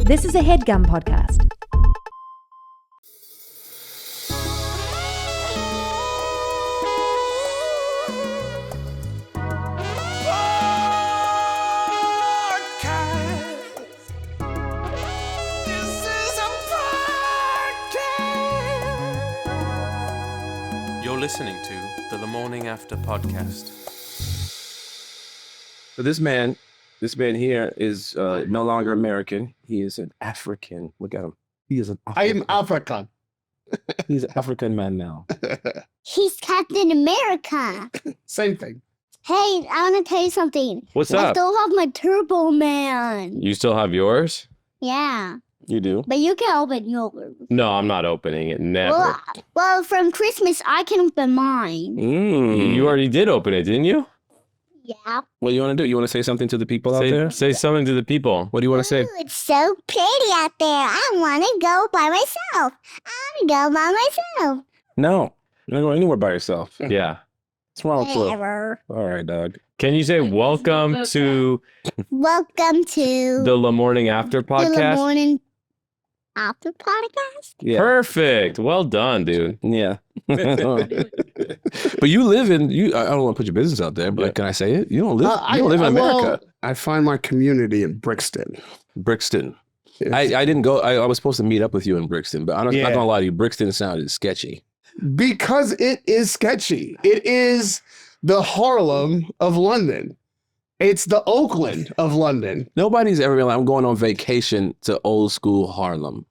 This is a HeadGum podcast. You're listening to the Lamorne After podcast. So this man here is no longer American. He is an African. Look at him. He is an I am African. He's an African man now. He's Captain America. Same thing. Hey, I want to tell you something. What's I up? still have my Turbo Man. You still have yours? Yeah, You do? but you can open yours. No, I'm not opening it. Never. Well, from Christmas, I can open mine. You already did open it, didn't you? Yeah. What do you want to do? You want to say something to the people out there? Say something to the people. What do you want to say? Ooh, it's so pretty out there. I want to go by myself. No. You're not going anywhere by yourself. Yeah. What's wrong with you? Whatever. All right, dog. Can you say welcome to Welcome to the Lamorne After the podcast? Morning After podcast. Yeah. Perfect. Well done, dude. Yeah. But you live in, I don't want to put your business out there, but Yeah. can I say it? You don't live in America. I find my community in Brixton. Brixton. I didn't go, I was supposed to meet up with you in Brixton, but I'm not going to lie to you, Brixton sounded sketchy. Because it is sketchy. It is the Harlem of London. It's the Oakland of London. Nobody's ever been like, I'm going on vacation to old school Harlem.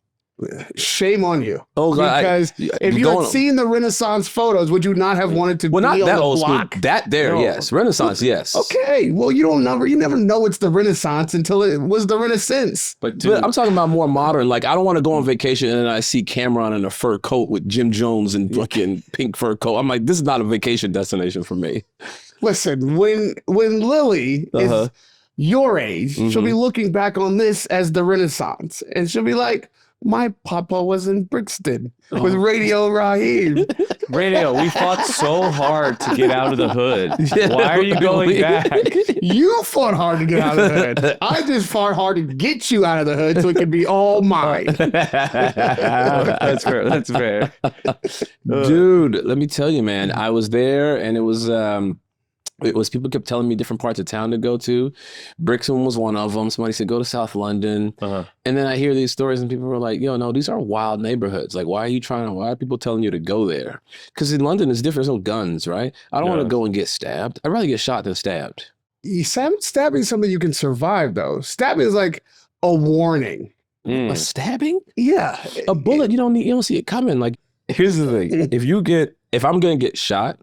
Shame on you. Oh, God. Because if you had seen the Renaissance photos, would you not have wanted to well, be not on that the old block? school. That there, No. yes. Renaissance, yes. Okay, well, you never know it's the Renaissance until it was the Renaissance. But dude, But I'm talking about more modern. Like, I don't want to go on vacation and then I see Cameron in a fur coat with Jim Jones and fucking pink fur coat. I'm like, this is not a vacation destination for me. Listen, when Lily Uh-huh. is your age, she'll be looking back on this as the Renaissance, and she'll be like, "My papa was in Brixton with Radio Rahim." Radio, we fought so hard to get out of the hood. Why are you going back? You fought hard to get out of the hood. I just fought hard to get you out of the hood so it could be all mine. That's fair. That's fair. Dude, let me tell you, man, I was there and it was people kept telling me different parts of town to go to. Brixton was one of them. Somebody said, go to South London. Uh-huh. And then I hear these stories and people were like, yo, no, these are wild neighborhoods. Like, why are people telling you to go there? Because in London, it's different. There's no guns, right? I don't want to go and get stabbed. I'd rather get shot than stabbed. Stabbing is something you can survive, though. Stabbing is like a warning. A stabbing? Yeah. A bullet, you don't see it coming. Like, here's the thing. If I'm going to get shot,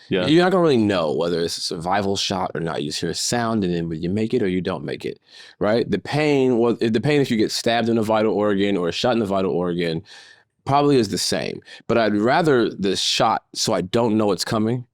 Yeah. you're not going to really know whether it's a survival shot or not. You just hear a sound and then you make it or you don't make it, right? The pain if you get stabbed in a vital organ or shot in the vital organ probably is the same. But I'd rather the shot so I don't know it's coming.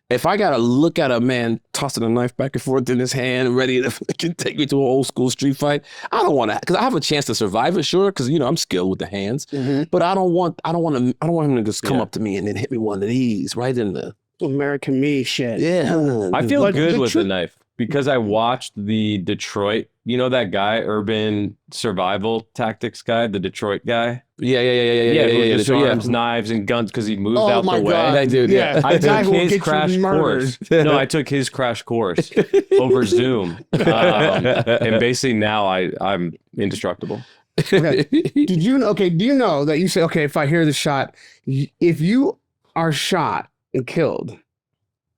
If I got to look at a man tossing a knife back and forth in his hand, ready to fucking take me to an old school street fight, I don't want to, because I have a chance to survive it, sure, because I'm skilled with the hands. But I don't want him to just come up to me and then hit me one of these right in the American me shit. Yeah. I feel But good the with the truth- knife because I watched the Detroit, that guy, urban survival tactics guy, the Detroit guy. Yeah. Who disarms knives and guns because he moved Oh out my the way. God. That dude, yeah. I The guy took who will his get you crash murdered. course. No, I took his crash course over Zoom. And basically now I'm indestructible. Okay. Do you know that you say, okay, if I hear the shot, if you are shot and killed,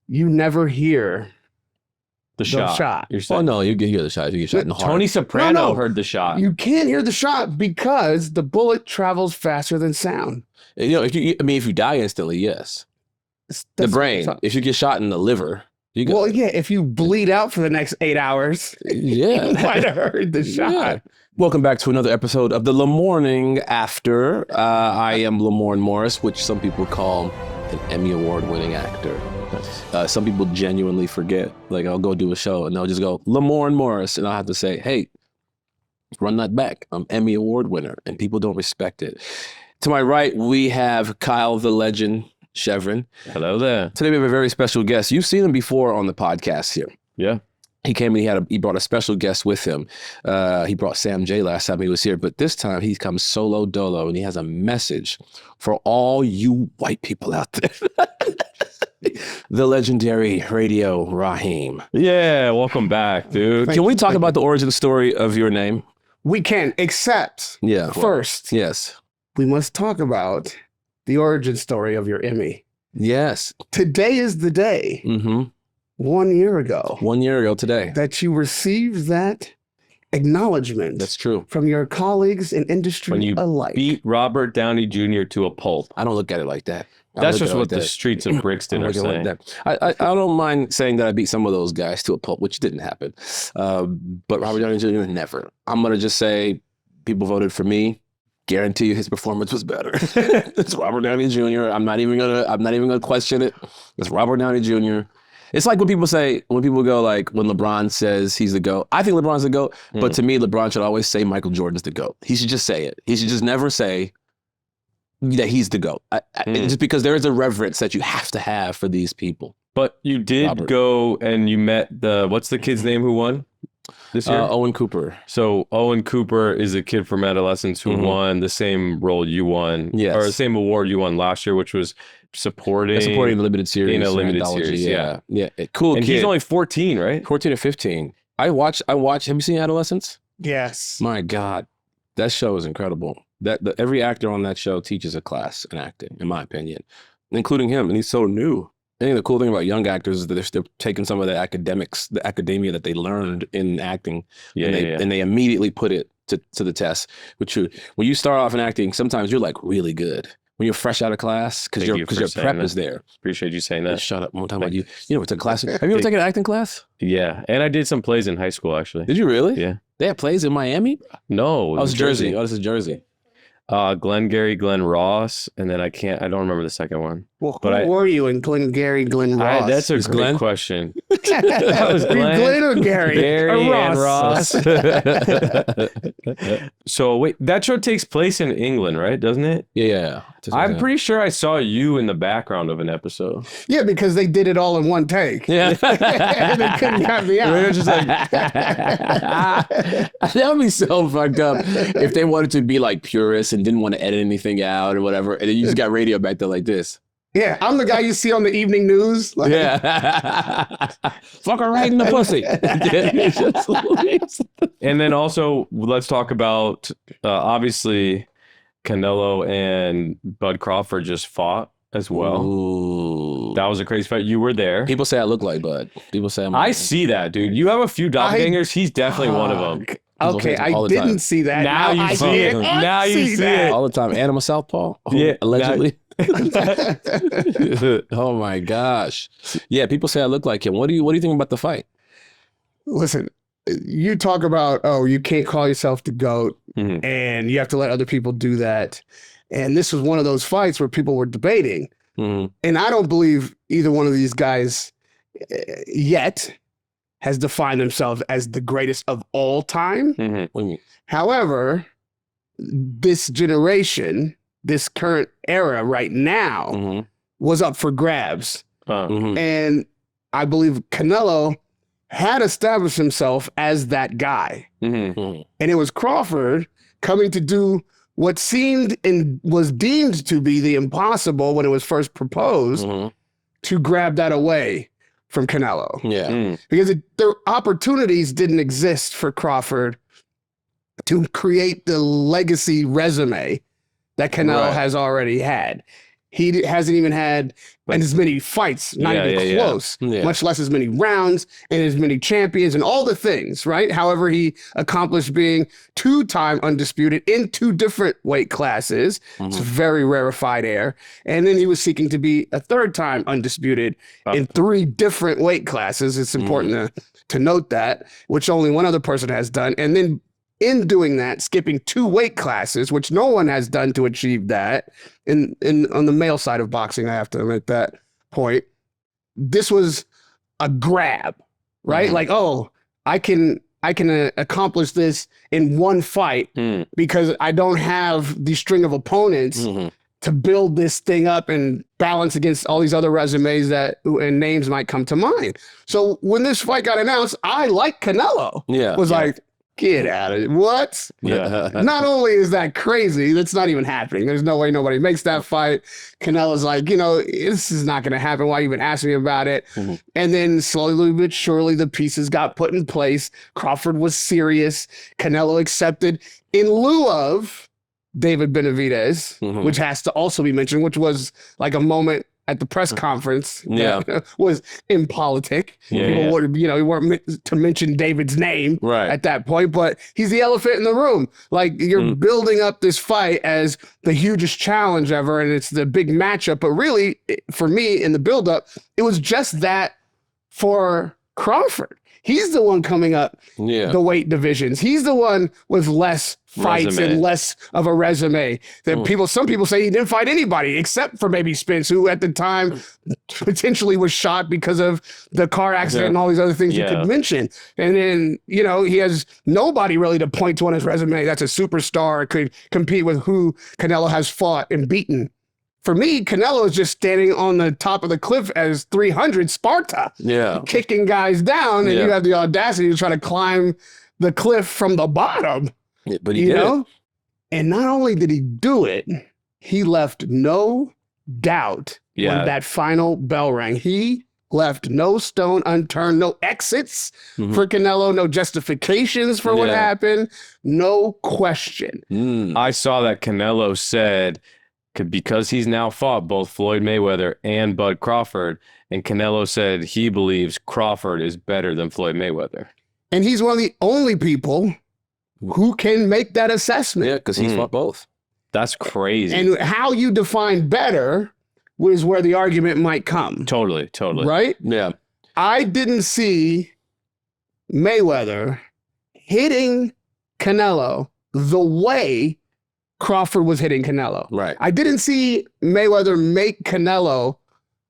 you never hear The shot. You're Oh saying. no, you get hear the shot. You get shot in the heart. Tony Soprano No. heard the shot. You can't hear the shot because the bullet travels faster than sound. if you die instantly, yes. The That's- brain. If you get shot in the liver, you go. Well, yeah, if you bleed out for the next 8 hours, you Yeah. might have heard the shot. Yeah. Welcome back to another episode of the Lamorne After. I am Lamorne Morris, which some people call an Emmy award-winning actor. Some people genuinely forget. Like, I'll go do a show and they'll just go, Lamorne Morris. And I'll have to say, hey, run that back. I'm Emmy award winner. And people don't respect it. To my right, we have Kyle the Legend Chevron. Hello there. Today we have a very special guest. You've seen him before on the podcast here. Yeah. He came and he brought a special guest with him. He brought Sam J last time he was here, but this time he comes solo dolo and he has a message for all you white people out there. The legendary Radio Rahim. Yeah, welcome back, dude. Can we talk about the origin story of your name? We can, except first, Yes. we must talk about the origin story of your Emmy. Yes. Today is the day, 1 year ago, 1 year ago today. that you received that acknowledgement. That's true. From your colleagues in industry When you alike. beat Robert Downey Jr. to a pulp. I don't look at it like that. That's just what the streets of Brixton are saying. I don't mind saying that I beat some of those guys to a pulp, which didn't happen. But Robert Downey Jr. never. I'm gonna just say people voted for me. Guarantee you his performance was better. It's Robert Downey Jr. I'm not even gonna question it. It's Robert Downey Jr. It's like when people go like when LeBron says he's the GOAT. I think LeBron's the GOAT, but to me, LeBron should always say Michael Jordan's the GOAT. He should just say it. He should just never say that he's the GOAT. Just because there is a reverence that you have to have for these people. But you did go and you met what's the kid's name who won this year? Owen Cooper. So Owen Cooper is a kid from adolescence who won the same role you won, Yes. or the same award you won last year, which was supporting the limited series. in a limited anthology, series. Yeah. Cool And kid. he's only 14, right? 14 or 15. I watch. Have you seen Adolescence? Yes. My God, that show is incredible. Every actor on that show teaches a class in acting, in my opinion, including him. And he's so new. I think the cool thing about young actors is that they're still taking some of the academia that they learned in acting, and they immediately put it to the test. Which when you start off in acting, sometimes you're like really good when you're fresh out of class because your prep is there. Appreciate you saying that. Shut up. I'm talking about you. You know, it's a class. Have you ever taken an acting class? Yeah, and I did some plays in high school actually. Did you really? Yeah. They have plays in Miami? No, Oh, it's Jersey. Oh, this is Jersey. Glengarry Glen Ross, and then I don't remember the second one. Well, who were you in Glengarry Glen Ross? That's a great question. That was Glenn or Gary? Gary Or and Ross? So wait, that show takes place in England, right? Doesn't it? Yeah. I'm pretty sure I saw you in the background of an episode. Yeah, because they did it all in one take. Yeah. They couldn't cut me out. We were just like, that would be so fucked up if they wanted to be like purists and didn't want to edit anything out or whatever. And then you just got radio back there like this. Yeah, I'm the guy you see on the evening news. Like, Yeah. Fuck her right in the pussy. and then also let's talk about obviously Canelo and Bud Crawford just fought as well. Ooh. That was a crazy fight. You were there. People say I look like Bud. People say I see that, dude. You have a few doppelgangers. He's definitely one of them. Okay, I all the time. didn't see that. Now you I see did it. not Now you see it. all the time. Animal Southpaw? Yeah, Allegedly. Oh my gosh. Yeah, people say I look like him. What do you think about the fight? Listen, you talk about, you can't call yourself the GOAT and you have to let other people do that. And this was one of those fights where people were debating. And I don't believe either one of these guys yet has defined themselves as the greatest of all time. What do you mean? However, this generation, this current era right now was up for grabs. And I believe Canelo had established himself as that guy. And it was Crawford coming to do what seemed and was deemed to be the impossible when it was first proposed to grab that away from Canelo. Yeah. Because the opportunities didn't exist for Crawford to create the legacy resume that Canelo has already had. He hasn't even had as many fights, not even close, much less as many rounds and as many champions and all the things, right? However, he accomplished being 2-time undisputed in 2 different weight classes. It's a very rarefied air. And then he was seeking to be a 3rd-time undisputed in 3 different weight classes. It's important to note that, which only one other person has done. And then in doing that, skipping 2 weight classes, which no one has done to achieve that, on the male side of boxing, I have to admit that point. This was a grab, right? Like, I can accomplish this in one fight because I don't have the string of opponents to build this thing up and balance against all these other resumes and names might come to mind. So when this fight got announced, I like Canelo. Was like, get out of it. What? Yeah. Not only is that crazy, that's not even happening. There's no way nobody makes that fight. Canelo's like, this is not going to happen. Why even ask me about it? Mm-hmm. And then slowly but surely the pieces got put in place. Crawford was serious. Canelo accepted in lieu of David Benavidez, which has to also be mentioned, which was like a moment at the press conference that was impolitic. People would, we weren't meant to mention David's name at that point, but he's the elephant in the room. Like you're building up this fight as the hugest challenge ever, and it's the big matchup. But really, for me, in the buildup, it was just that for Crawford. He's the one coming up the weight divisions. He's the one with less fights and less of a resume. That some people say he didn't fight anybody except for maybe Spence, who at the time potentially was shot because of the car accident and all these other things you could mention. And then, he has nobody really to point to on his resume that's a superstar, could compete with who Canelo has fought and beaten. For me, Canelo is just standing on the top of the cliff as 300 Sparta, kicking guys down, and you have the audacity to try to climb the cliff from the bottom. Yeah, but he did it. And not only did he do it, he left no doubt when that final bell rang. He left no stone unturned, no exits for Canelo, no justifications for what happened, no question. I saw that Canelo said, because he's now fought both Floyd Mayweather and Bud Crawford, and Canelo said he believes Crawford is better than Floyd Mayweather. And he's one of the only people who can make that assessment. Yeah, because he's fought both. That's crazy. And how you define better was where the argument might come. Totally. Right? Yeah. I didn't see Mayweather hitting Canelo the way Crawford was hitting Canelo. Right. I didn't see Mayweather make Canelo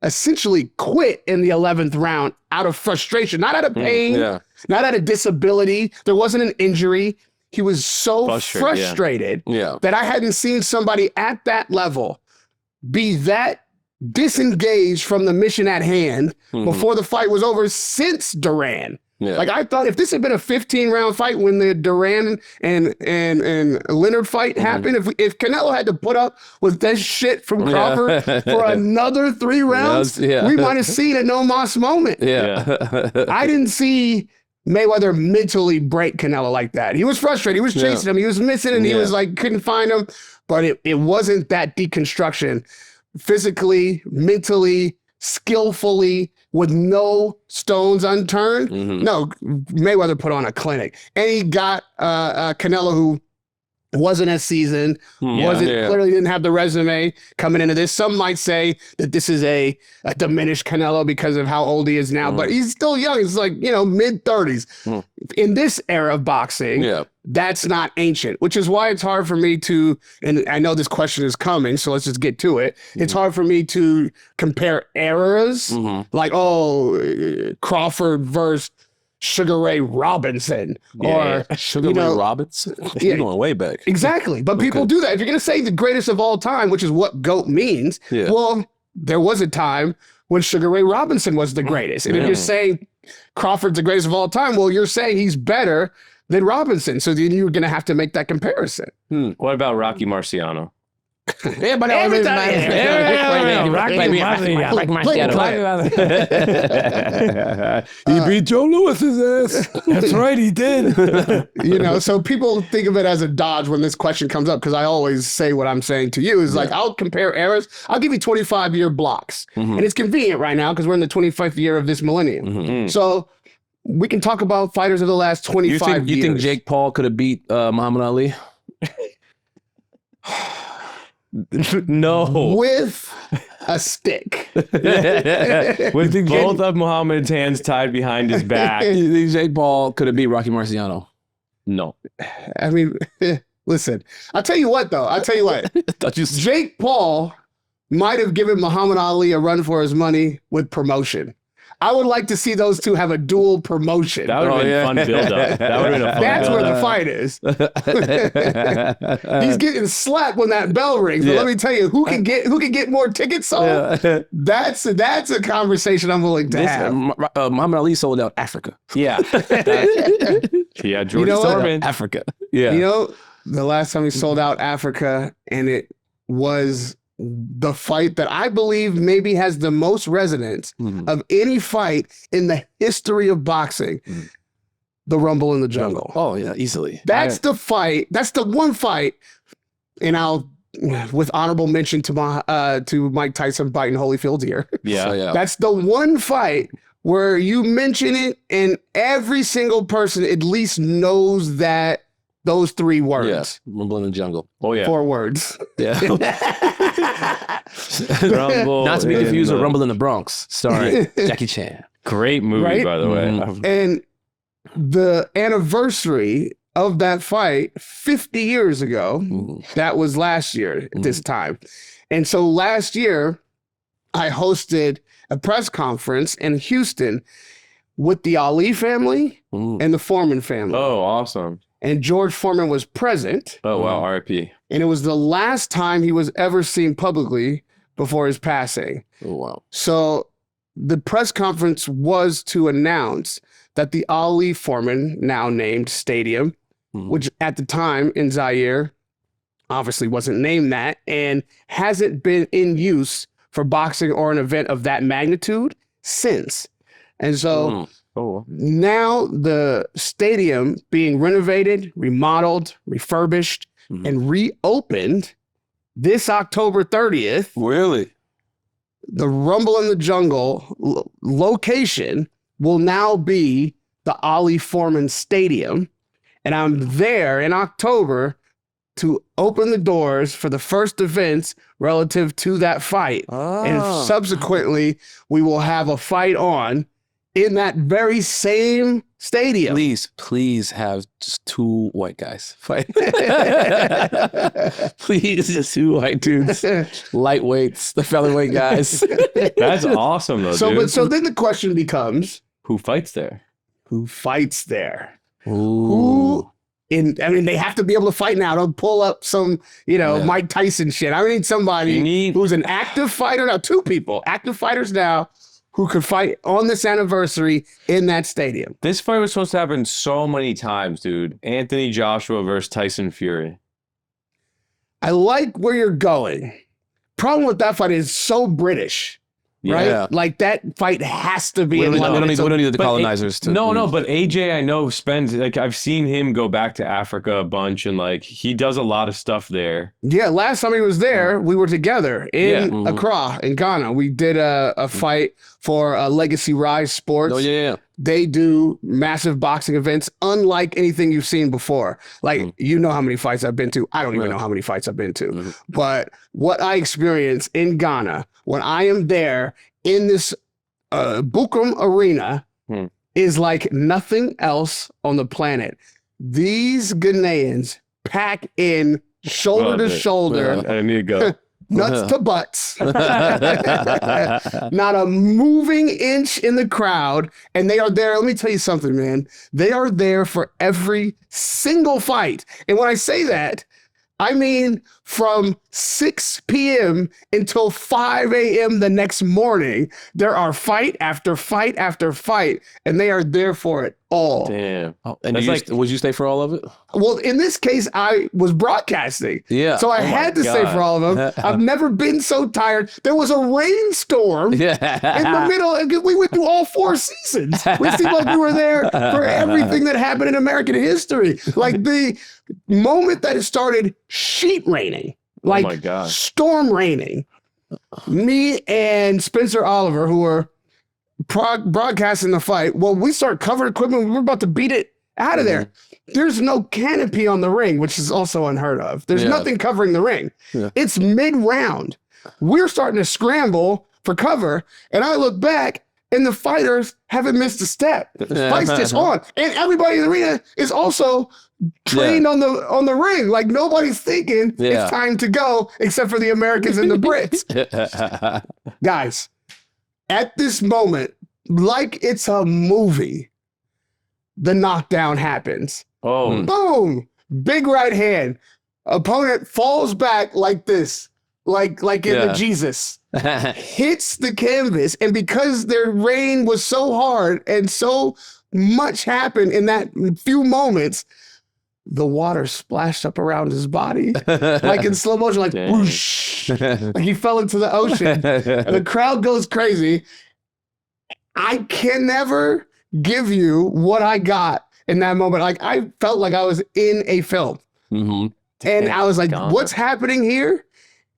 essentially quit in the 11th round out of frustration, not out of pain, not out of disability. There wasn't an injury. He was so frustrated that I hadn't seen somebody at that level be that disengaged from the mission at hand before the fight was over since Duran. Yeah. Like I thought if this had been a 15-round fight when the Duran and Leonard fight happened, if Canelo had to put up with that shit from Crawford for another 3 rounds, we might have seen a no mas moment. I didn't see Mayweather mentally break Canelo like that. He was frustrated. He was chasing him. He was missing, and he was like couldn't find him. But it wasn't that deconstruction. Physically, mentally, skillfully, with no stones unturned. No, Mayweather put on a clinic. And he got Canelo, who wasn't as seasoned, clearly didn't have the resume coming into this. Some might say that this is a diminished Canelo because of how old he is now, but he's still young. It's like, mid-30s. In this era of boxing, that's not ancient, which is why it's hard for me to, and I know this question is coming, so let's just get to it. It's hard for me to compare eras, like, Crawford versus Sugar Ray Robinson or Sugar Ray Robinson. You're going way back. Exactly. But people do that. If you're going to say the greatest of all time, which is what GOAT means, well, there was a time when Sugar Ray Robinson was the greatest. And if you're saying Crawford's the greatest of all time, well, you're saying he's better than Robinson. So then you're going to have to make that comparison. What about Rocky Marciano? Everybody He beat Joe Lewis's ass. That's right, he did. So people think of it as a dodge when this question comes up, because I always say what I'm saying to you is like, I'll compare eras. I'll give you 25-year blocks. And it's convenient right now because we're in the 25th year of this millennium. So we can talk about fighters of the last 25 years. You think Jake Paul could have beat Muhammad Ali? No. With a stick. With both of Muhammad's hands tied behind his back. You think Jake Paul could have beat Rocky Marciano? No. I mean, listen, I'll tell you what, though. Jake Paul might have given Muhammad Ali a run for his money with promotion. I would like to see those two have a dual promotion. That would have been fun build-up. That would have been a fun That's where build-up. the fight is. He's getting slapped when that bell rings. But let me tell you, who can get more tickets sold? That's a conversation I'm willing to have. Muhammad Ali sold out Africa. Yeah. Yeah, George know what? Foreman. Africa. Yeah. You know, the last time he sold out Africa, and it was the fight that I believe maybe has the most resonance of any fight in the history of boxing. The Rumble in the Jungle. Oh yeah, easily. That's the fight. That's the one fight. And I'll, with honorable mention to Mike Tyson biting Holyfield's ear. Yeah. So, yeah. That's the one fight where you mention it and every single person at least knows that those three words. Yes. Rumble in the Jungle. Oh, yeah. 4 words. Yeah. Rumble Not to be in confused with the- Rumble in the Bronx, starring Jackie Chan. Great movie, Right? by the way. And the anniversary of that fight 50 years ago, that was last year at this time. And so last year, I hosted a press conference in Houston with the Ali family and the Foreman family. Oh, awesome. And George Foreman was present. Oh, wow. R.I.P. And it was the last time he was ever seen publicly before his passing. Oh, wow. So the press conference was to announce that the Ali Foreman, now named stadium, which at the time in Zaire obviously wasn't named that and hasn't been in use for boxing or an event of that magnitude since. And so now the stadium being renovated, remodeled, refurbished, and reopened this October 30th. Really? The Rumble in the Jungle location will now be the Ali Foreman Stadium. And I'm there in October to open the doors for the first events relative to that fight. And subsequently, we will have a fight on in that very same stadium. Please have just 2 white guys fight. Please, just 2 white dudes. Lightweights, the featherweight guys. That's awesome, though, dude. So then the question becomes, Who fights there? who fights there? Ooh. They have to be able to fight now. Don't pull up some, Mike Tyson shit. I need somebody who's an active fighter now. 2 people, active fighters now, who could fight on this anniversary in that stadium. This fight was supposed to happen so many times, dude. Anthony Joshua versus Tyson Fury. I like where you're going. Problem with that fight is so British. Right? Yeah. Like that fight has to be We in don't London. need the But colonizers to. No, but AJ, I know, spends, I've seen him go back to Africa a bunch, and, he does a lot of stuff there. Yeah, last time he was there, we were together in Accra, in Ghana. We did a fight for Legacy Rise Sports. Oh, yeah. They do massive boxing events unlike anything you've seen before. You know how many fights I've been to. I don't even know how many fights I've been to. But what I experience in Ghana when I am there in this Bukum arena is like nothing else on the planet. These Ghanaians pack in shoulder to shoulder. I need to go. Nuts to butts. Not a moving inch in the crowd. And they are there. Let me tell you something, man. They are there for every single fight. And when I say that, I mean from 6 p.m. until 5 a.m. the next morning, there are fight after fight after fight, and they are there for it all. Damn. Oh, and That's would you stay for all of it? Well, in this case, I was broadcasting. Yeah. So I had to stay for all of them. I've never been so tired. There was a rainstorm in the middle. And we went through all 4 seasons. We seemed like we were there for everything that happened in American history. Like the moment that it started sheet raining, like my God. storm raining, me and Spencer Oliver, who were broadcasting the fight, well, we start covering equipment. We were about to beat it out of there. There's no canopy on the ring, which is also unheard of. There's nothing covering the ring. It's mid-round. We're starting to scramble for cover, and I look back, and the fighters haven't missed a step. The fight's just on, and everybody in the arena is also trained on the ring. Like nobody's thinking it's time to go, except for the Americans and the Brits. Guys, at this moment, like it's a movie, the knockdown happens. Oh, Boom! Big right hand. Opponent falls back like this, like in the Jesus. Hits the canvas, and because their reign was so hard and so much happened in that few moments, the water splashed up around his body, like in slow motion, like whoosh, like he fell into the ocean. And the crowd goes crazy. I can never give you what I got in that moment. Like I felt like I was in a film, and I was like, "What's happening here?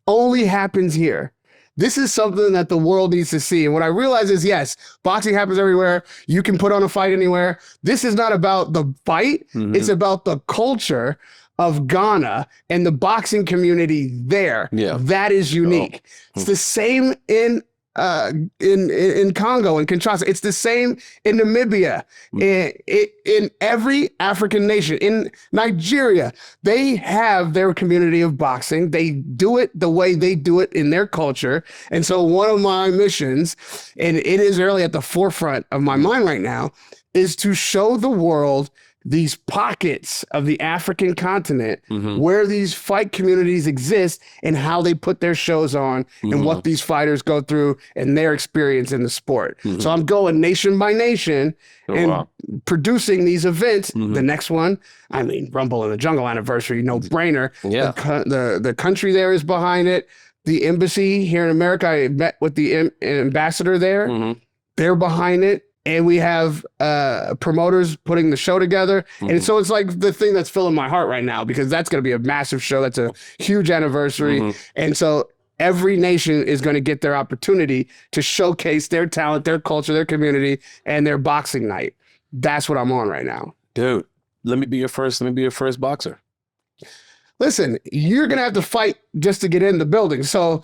Only happens here." This is something that the world needs to see. And what I realize is, yes, boxing happens everywhere. You can put on a fight anywhere. This is not about the fight. It's about the culture of Ghana and the boxing community there. Yeah. That is unique. It's the same in Congo and Kinshasa. It's the same in Namibia, in every African nation, in Nigeria. They have their community of boxing. They do it the way they do it in their culture. And so one of my missions, and it is really at the forefront of my mind right now, is to show the world these pockets of the African continent where these fight communities exist and how they put their shows on and what these fighters go through and their experience in the sport. So I'm going nation by nation and producing these events. The next one, I mean, Rumble in the Jungle anniversary, no brainer. Yeah. The country there is behind it. The embassy here in America, I met with the ambassador there. They're behind it. And we have promoters putting the show together. And so it's like the thing that's filling my heart right now, because that's going to be a massive show. That's a huge anniversary. And so every nation is going to get their opportunity to showcase their talent, their culture, their community, and their boxing night. That's what I'm on right now. Dude, let me be your first boxer. Listen, you're gonna have to fight just to get in the building. So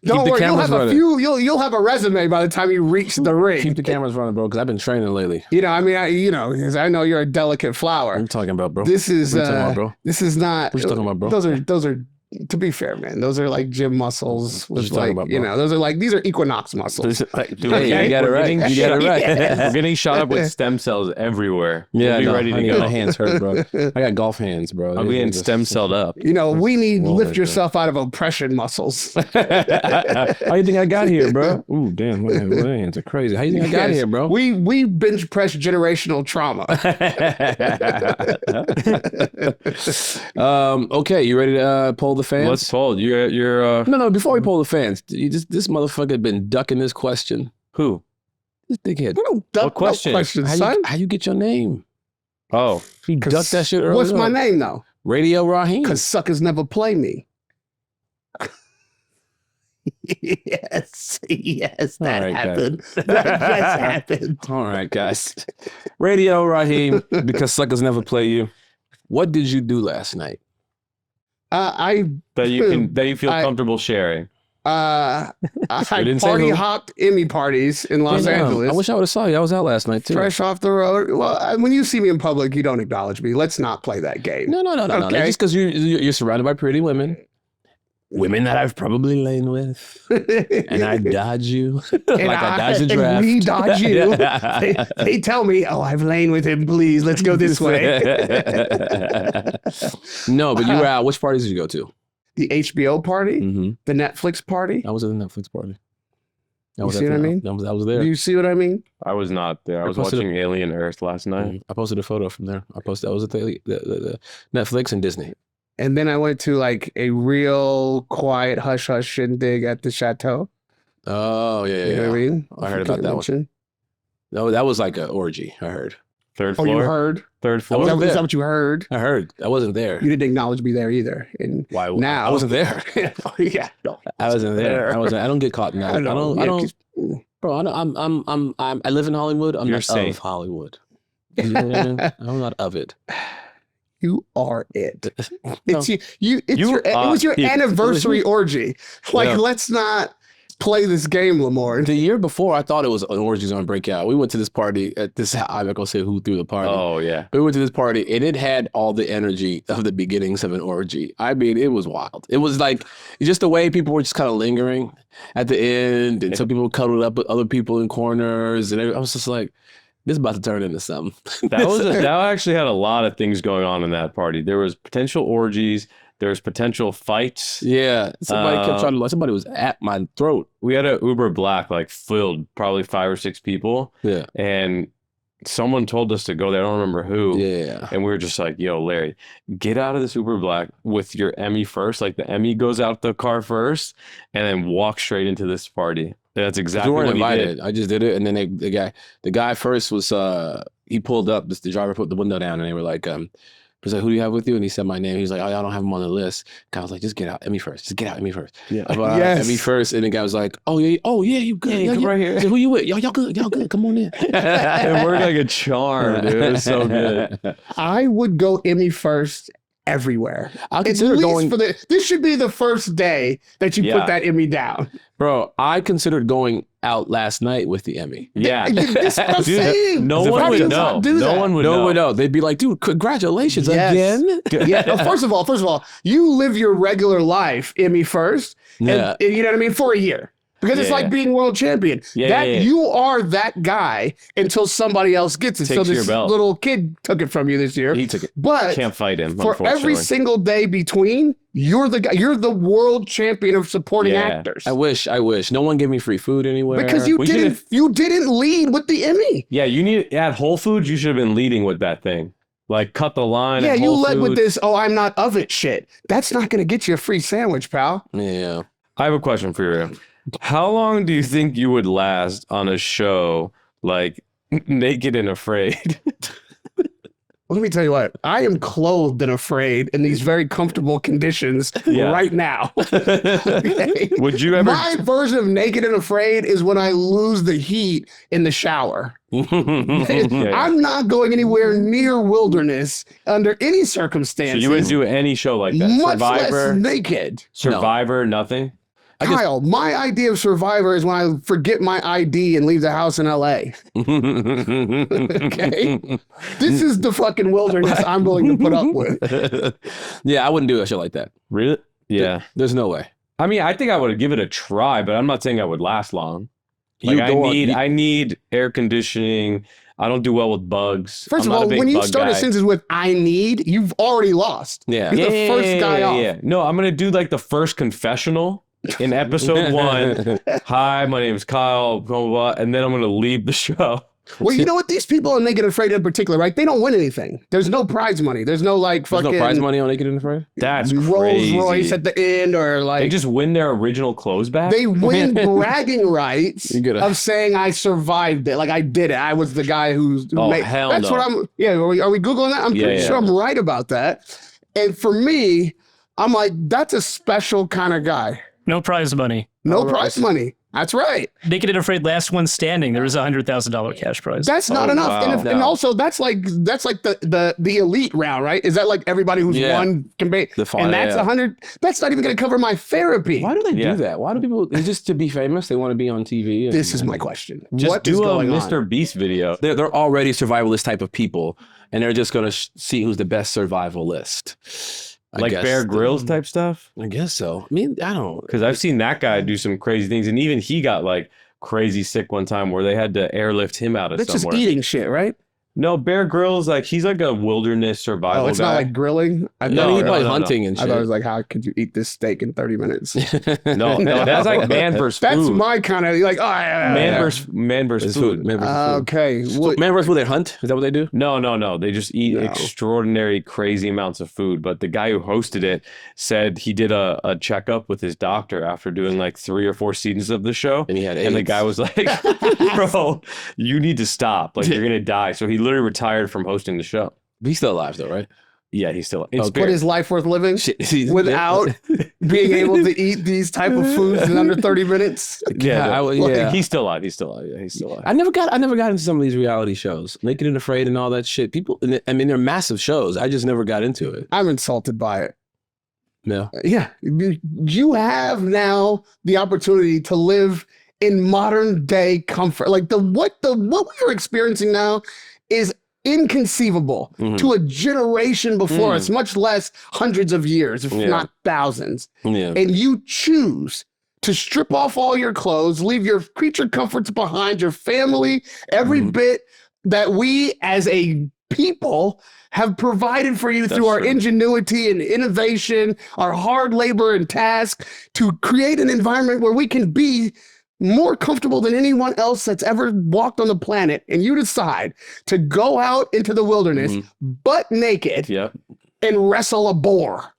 don't worry, you'll have a resume by the time you reach the ring. Keep the cameras running, bro, because I've been training lately. You know, I mean, I know you're a delicate flower. What are you talking about, bro? This is What are you talking about, bro? This is not. What you talking about, bro? Those are. To be fair, man, those are like gym muscles. With talking like, about, you bro? know, those are like, these are equinox muscles. dude, Hey, you got it right. You got it right. we're getting shot up with stem cells everywhere. Yeah, we'll be ready to go. My hands hurt, bro. I got golf hands, bro. I'm getting stem celled up. You know, we need Well, lift that's yourself out of oppression muscles. How you think I got here, bro? Ooh, damn, my hands are crazy. How you think I got here, bro? We bench press generational trauma. Okay, you ready to poll the fans? Let's poll. You're No, before we poll the fans, this motherfucker been ducking this question. who? This dickhead. What question? Son. How you get your name? Oh, He ducked that shit earlier. What's my name though? Radio Rahim. Because suckers never play me. Yes, that All right, happened. That just happened. All right, guys. Radio Rahim, because suckers never play you. What did you do last night? I that you feel comfortable sharing. I didn't say party who. hopped Emmy parties in Los Damn, Angeles. I wish I would have saw you. I was out last night too. Fresh off the road. Well, when you see me in public, you don't acknowledge me. Let's not play that game. No. Okay. Just because you're surrounded by pretty women. Women that I've probably lain with. And I dodge you. And I dodge the draft. And we dodge you. They tell me, oh, I've lain with him. Please, let's go this way. No, but you were out. Which parties did you go to? The HBO party, Mm-hmm. the Netflix party. I was at the Netflix party. You see what I mean? I was there. Do you see what I mean? I was not there. I was posted watching Alien Earth last night. I posted a photo from there. I was at the Netflix and Disney. And then I went to like a real quiet hush hush shindig at the chateau. Oh, yeah. You know what I mean? I heard about that one. No, that was like an orgy, I heard. Third Oh, floor. you heard? Third I floor. wasn't Is there. that what you heard? I heard. I wasn't there. You didn't acknowledge me there either. And Why? now I wasn't there. yeah, no, I wasn't there. I don't get caught in that. I don't. Bro, I live in Hollywood. I'm You're not safe. of Hollywood. You know what I mean? I'm not of it. You are it. No. It's it was your Yeah. anniversary orgy. Like, Yeah. let's not. play this game, Lamorne. The year before, I thought it was an orgy's on breakout. We went to this party at this. I'm not gonna say who threw the party. Oh yeah. We went to this party and it had all the energy of the beginnings of an orgy. I mean, it was wild. It was like just the way people were just kind of lingering at the end, and some people cuddled up with other people in corners, and I was just like, this is about to turn into something. That actually had a lot of things going on in that party. There was potential orgies. There was potential fights. Yeah, somebody kept trying to. Somebody was at my throat. We had an Uber Black like filled probably 5 or 6 people. Yeah, and someone told us to go there. I don't remember who. yeah. And we were just like, yo, Larry, get out of this Uber Black with your Emmy first. Like the Emmy goes out the car first and then walk straight into this party. That's exactly We weren't what invited. he did. I just did it, and then the guy first was he pulled up. The driver put the window down, and they were like, was like, who do you have with you? And he said my name. He was like, oh, I don't have him on the list. Guy was like, just get out Emmy first. Just get out Emmy first. Yeah. Yes. Emmy first. And the guy was like, oh yeah, you good. Yeah, come right here. I said, who you with? Y'all good. Come on in. It worked like a charm, dude. It was so good. I would go Emmy first everywhere. I At consider least going, for this should be the first day that you Yeah. put that Emmy down. bro. I considered going out last night with the Emmy. Yeah. It's the Dude, same. no Why one would would you know. not do No that? one would No know. one would know. They'd be like, dude, congratulations Yes. again. Yeah. No, first of all, you live your regular life Emmy first, Yeah. and you know what I mean, for a year. Because it's Yeah. like being world champion. Yeah. You are that guy until somebody else gets it. Takes so this your belt. little kid took it from you this year. He took it. But Can't fight him, for unfortunately. every single day between, you're the guy. You're the world champion of supporting Yeah. actors. I wish. No one gave me free food anywhere. Because you We didn't lead with the Emmy. Yeah, you need at Whole Foods. You should have been leading with that thing. Like cut the line. Yeah, at you Whole led with Foods. this. Oh, I'm not of it. Shit. That's not going to get you a free sandwich, pal. Yeah. I have a question for you. How long do you think you would last on a show like Naked and Afraid? Let me tell you what. I am clothed and afraid in these very comfortable conditions Yeah. right now. Okay? Would you ever? My version of Naked and Afraid is when I lose the heat in the shower. Yeah. I'm not going anywhere near wilderness under any So circumstances. you wouldn't do any show like that? much Survivor, less naked. Survivor, nothing. Kyle, my idea of Survivor is when I forget my ID and leave the house in LA. Okay? This is the fucking wilderness I'm willing to put up with. Yeah, I wouldn't do a show like that. Really? Yeah. There's no way. I mean, I think I would give it a try, but I'm not saying I would last long. Like, I need air conditioning. I don't do well with bugs. First I'm of not all, a big when you bug start a guy. sentence with "I need," you've already lost. Yeah. You're the first guy off. Yeah. No, I'm gonna do like the first confessional in episode 1. Hi, my name is Kyle, blah, blah, blah, and then I'm gonna leave the show. Well, you know what? These people are Naked and Afraid in particular, right? They don't win anything. There's no prize money. There's no like There's fucking no prize money on Naked and Afraid? That's Rolls crazy. Royce at the end, or like They just win their original clothes back. they win bragging rights You gotta- of saying I survived it. Like I did it. I was the guy who Oh, made. hell That's no. what I'm. Yeah, are we googling that? I'm pretty Yeah. sure I'm right about that. And for me, I'm like, that's a special kind of guy. No prize money. No All right. prize money. That's right. Naked and Afraid, last one standing. There was a $100,000 cash prize. That's not Oh, enough. wow. And also that's like the elite round, right? Is that like everybody who's Yeah. won can pay? The final, And that's yeah. 100. That's not even going to cover my therapy. Why do they Yeah. do that? Why do people? It's just to be famous. They want to be on TV. This is my question. just What is do a going Mr. on? Beast video. They're already survivalist type of people, and they're just gonna see who's the best survivalist. I Like guess. Bear Grylls type stuff. I guess so. I mean, I don't. Because I've seen that guy do some crazy things, and even he got like crazy sick one time where they had to airlift him out of That's somewhere. just eating shit, right? No, Bear Grylls, like he's like a wilderness survival Oh, it's guy. not like grilling. I No, thought, he no, probably no, no. hunting and I shit. thought it was like, how could you eat this steak in 30 minutes? no, that's like man versus That's food. my kind of like, oh, yeah, man yeah. versus It's food. Man versus food. Okay. So What, man versus food. They hunt. Is that what they do? No. They just eat No. extraordinary, crazy amounts of food. But the guy who hosted it said he did a checkup with his doctor after doing like 3 or 4 seasons of the show. And he had And the AIDS. guy was like, bro, you need to stop. Like, you're going to die. So he literally retired from hosting the show. He's still alive though, right? Yeah, he's still in Oh, spirit. what is life worth living Shit. without being able to eat these type of foods in under 30 minutes? Yeah, I would- yeah. He's still alive. He's still alive. Yeah, he's still alive. I never got into some of these reality shows, Naked and Afraid and all that shit. People, I mean, they're massive shows. I just never got into it. I'm insulted by it. Yeah. Yeah. You have now the opportunity to live in modern day comfort. Like what we are experiencing now is inconceivable to a generation before us, much less hundreds of years, if not thousands. Yeah. And you choose to strip off all your clothes, leave your creature comforts behind, your family, every bit that we as a people have provided for you through our ingenuity and innovation, our hard labor and task to create an environment where we can be more comfortable than anyone else that's ever walked on the planet. And you decide to go out into the wilderness butt naked and wrestle a boar.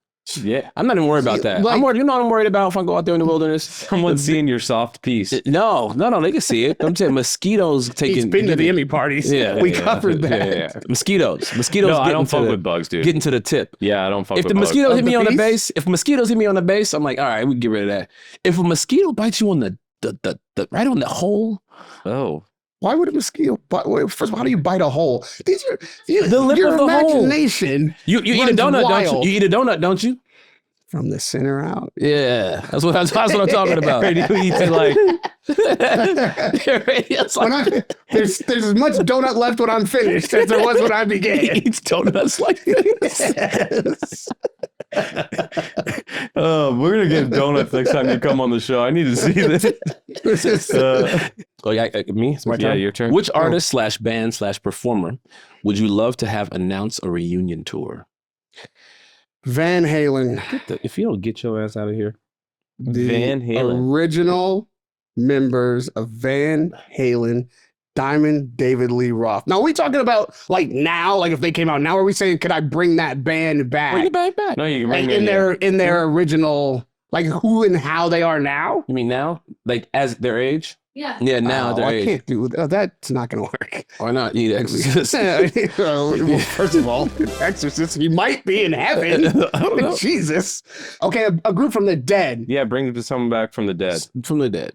Yeah, I'm not even worried about that. Like, you know what I'm worried about if I go out there in the wilderness? Someone seeing your soft piece. No, they can see it. I'm saying mosquitoes taking. He's been to the Emmy parties. We covered that. Yeah. Mosquitoes. No, I don't fuck with bugs, dude. Getting to the tip. Yeah, I don't fuck with If the bugs. mosquito hit me on the beast? base, I'm like, all right, we can get rid of that. If a mosquito bites you on the right on the hole, Why would a mosquito bite? First of all, how do you bite a hole? These are The lip your of the hole. imagination. you eat a runs donut, don't wild. you? You eat a donut, don't you? From the center out. Yeah, that's what I'm talking about. You eat it like It's like, There's as much donut left when I'm finished as there was when I began. he eats donuts like this. we're gonna get donuts next time you come on the show. I need to see this. Oh yeah, me. It's my turn. Your turn. Which artist / band / performer would you love to have announce a reunion tour? Van Halen. If you don't get your ass out of here. The Van Halen. original members of Van Halen, Diamond, David Lee Roth. Now, are we talking about like now, like if they came out now? Are we saying could I bring that band back? Bring it back. No, you can bring Like in their original, like who and how they are now? You mean now? Like as their age? Yeah. Yeah, now at their I age. can't do that. That's not going to work. Why not? Eat Exorcist. Well, first of all, Exorcist, he might be in heaven. I don't know. Jesus. Okay, a group from the dead. Yeah, bring someone back from the dead. From the dead.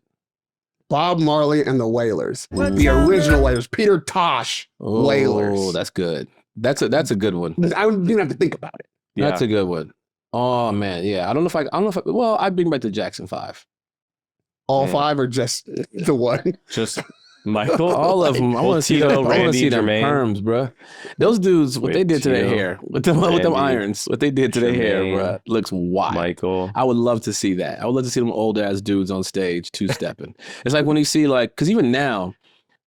Bob Marley and the Wailers. The original Wailers. Peter Tosh Wailers. Oh, that's good. That's a good one. I don't even have to think about it. Yeah. That's a good one. Oh man, yeah. I don't know if well, I'd bring back the Jackson 5. All Yeah. five or just the one? Just Michael. All of them. I want to see them. Tito, I want to Randy, see them Jermaine. perms, bro. Those dudes, what they did to their Tito, hair, with them Randy, irons, what they did to their hair, Jermaine, bro, looks wild. Michael. I would love to see that. I would love to see them old ass dudes on stage two-stepping. It's like when you see because even now,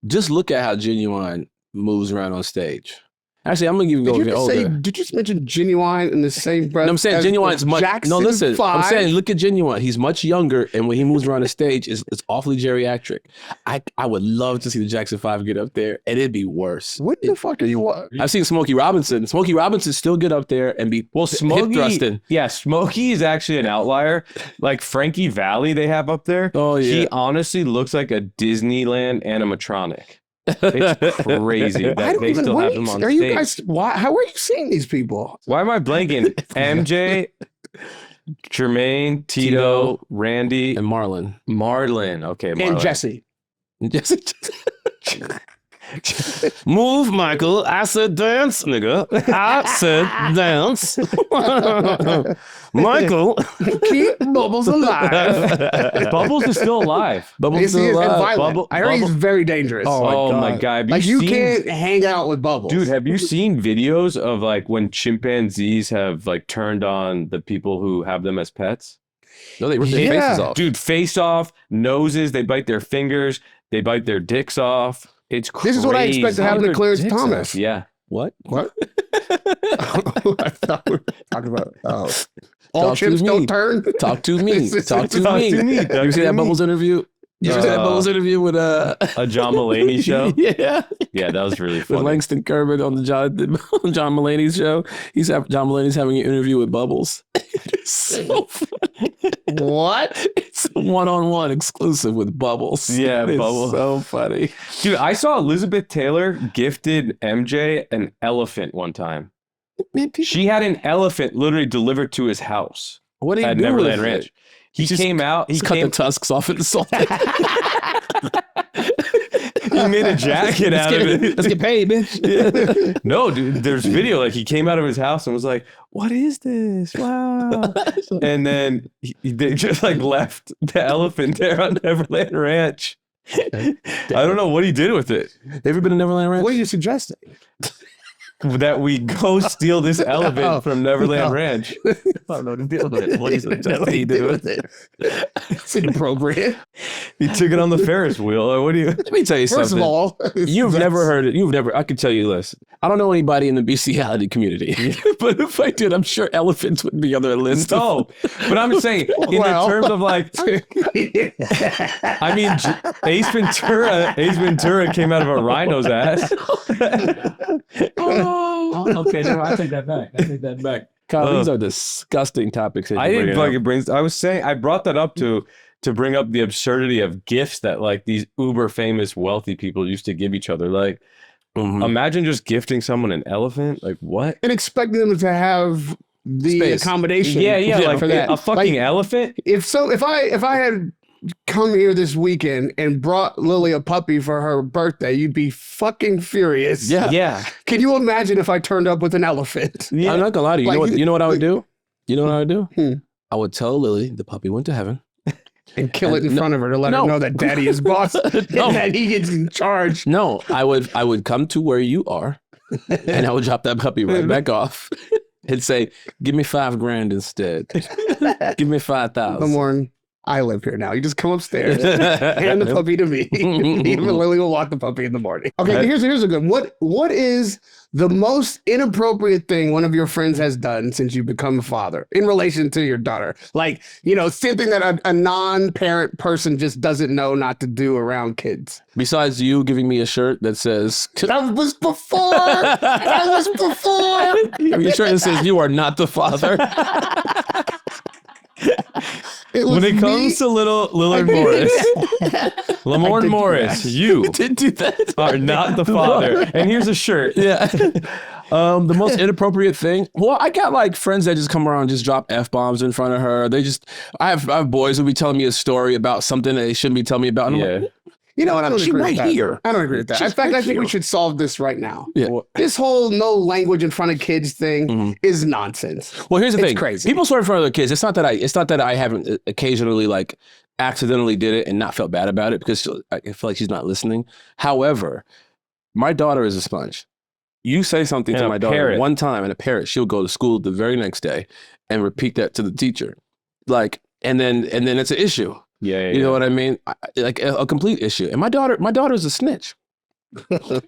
just look at how Genuine moves around on stage. Actually, I'm gonna even go even older. Did you just mention Genuine in the same breath? No, I'm saying as Genuine's the much. Jackson No, listen. 5? I'm saying look at Genuine. He's much younger, and when he moves around the stage, it's awfully geriatric. I would love to see the Jackson 5 get up there, and it'd be worse. What the fuck are you? I've seen Smokey Robinson. Smokey Robinson still get up there and be hip thrusting. Yeah, Smokey is actually an outlier. Like Frankie Valli, they have up there. Oh yeah, He honestly looks like a Disneyland animatronic. It's crazy I that don't they even. still Where have are him you, on are stage. you guys? Why? How are you seeing these people? Why am I blanking? MJ, Jermaine, Tito, Randy, and Marlon. Marlon. Okay, Marlon. And Jesse. Jesse. Move, Michael. I said dance, nigga. I said dance. Michael. Keep Bubbles alive. Bubbles is still alive. Bubbles Yes, he is, still and alive. violent. I heard he's very dangerous. Oh my God. Have Like you you seen- can't hang out with Bubbles, Dude, have you seen videos of like when chimpanzees have like turned on the people who have them as pets? No, they rip their Yeah. faces off. Dude, face off, noses, they bite their fingers, they bite their dicks off. It's crazy. This is what I expect to happen to Their Clarence dicks Thomas. Yeah. What? What? I thought we were talking about. Oh, all Talk to chips me. don't turn. Talk to me. Talk to Talk me. to me. You Talk see to that me. Bubbles interview? You ever see that Bubbles interview with A John Mulaney show? Yeah. Yeah, that was really With funny. Langston Kermit on the John Mulaney's show. John Mulaney's having an interview with Bubbles. It's so funny. What? It's a one-on-one exclusive with Bubbles. Yeah, It's Bubbles. so funny. Dude, I saw Elizabeth Taylor gifted MJ an elephant one time. Man, people, She had an elephant literally delivered to his house what do you at do Neverland with Ranch. it? He just came out. He Just cut came. the tusks off and salt. He made a jacket out of it. Let's get paid, bitch. No, dude, there's video. Like he came out of his house and was like, "What is this? Wow!" And then they just like left the elephant there on Neverland Ranch. I don't know what he did with it. Ever been to Neverland Ranch? What are you suggesting? That we go steal this elephant from Neverland Ranch. I don't know the deal with it. What he did with it? It's inappropriate. He took it on the Ferris wheel. Or what do you? Let me tell you First something. of all, You've never heard it. You've never. I can tell you this. I don't know anybody in the bestiality community, but if I did, I'm sure elephants would be on their list. No, but I'm saying in Well. the terms of like, I mean, Ace Ventura came out of a rhino's ass. Okay, no, I take that back. Kyle, these are disgusting topics. That I you're didn't bringing fucking up. bring. I was saying I brought that up to bring up the absurdity of gifts that like these uber famous wealthy people used to give each other. Like, imagine just gifting someone an elephant. Like what? and expecting them to have the Space. accommodation. Yeah, like for that. a fucking Like, elephant. if I had come here this weekend and brought Lily a puppy for her birthday, you'd be fucking furious. Yeah. Yeah, Can you imagine if I turned up with an elephant? yeah. I'm not gonna lie to you. Like, You know what I would do? You know what I would do? Hmm. I would tell Lily the puppy went to heaven. And kill it in No- front of her to let her no. know that daddy is boss No. and that he gets in charge. No, I would come to where you are, and I would drop that puppy right back off, and say, "Give me $5,000 instead. Give me 5,000." Lamorne, I live here now. You just come upstairs, hand the puppy to me. Me and Lily will walk the puppy in the morning. Okay, here's a good one. What is the most inappropriate thing one of your friends has done since you've become a father in relation to your daughter? Like, something that a non-parent person just doesn't know not to do around kids. Besides you giving me a shirt that says, That was before. That was before. your shirt that says you are not the father. It was When it me. comes to little Lillard Morris, Lamorne do Morris, that. you Did do that. are not the father. And here's a shirt. Yeah. The most inappropriate thing. Well, I got like friends that just come around and just drop F-bombs in front of her. I have boys who be telling me a story about something that they shouldn't be telling me about. And I'm like, You know what? I don't She's agree right with that. here. I don't agree with that. She's In fact, right I think we here. should solve this right now. Yeah. This whole no language in front of kids thing is nonsense. Well, here's the It's thing. crazy. People swear in front of their kids. It's not that I haven't occasionally like accidentally did it and not felt bad about it because I feel like she's not listening. However, my daughter is a sponge. You say something And to a my daughter parrot. one time and a parrot, she'll go to school the very next day and repeat that to the teacher. Like, and then it's an issue. Yeah, You know what I mean? Like a complete issue. And my daughter's a snitch.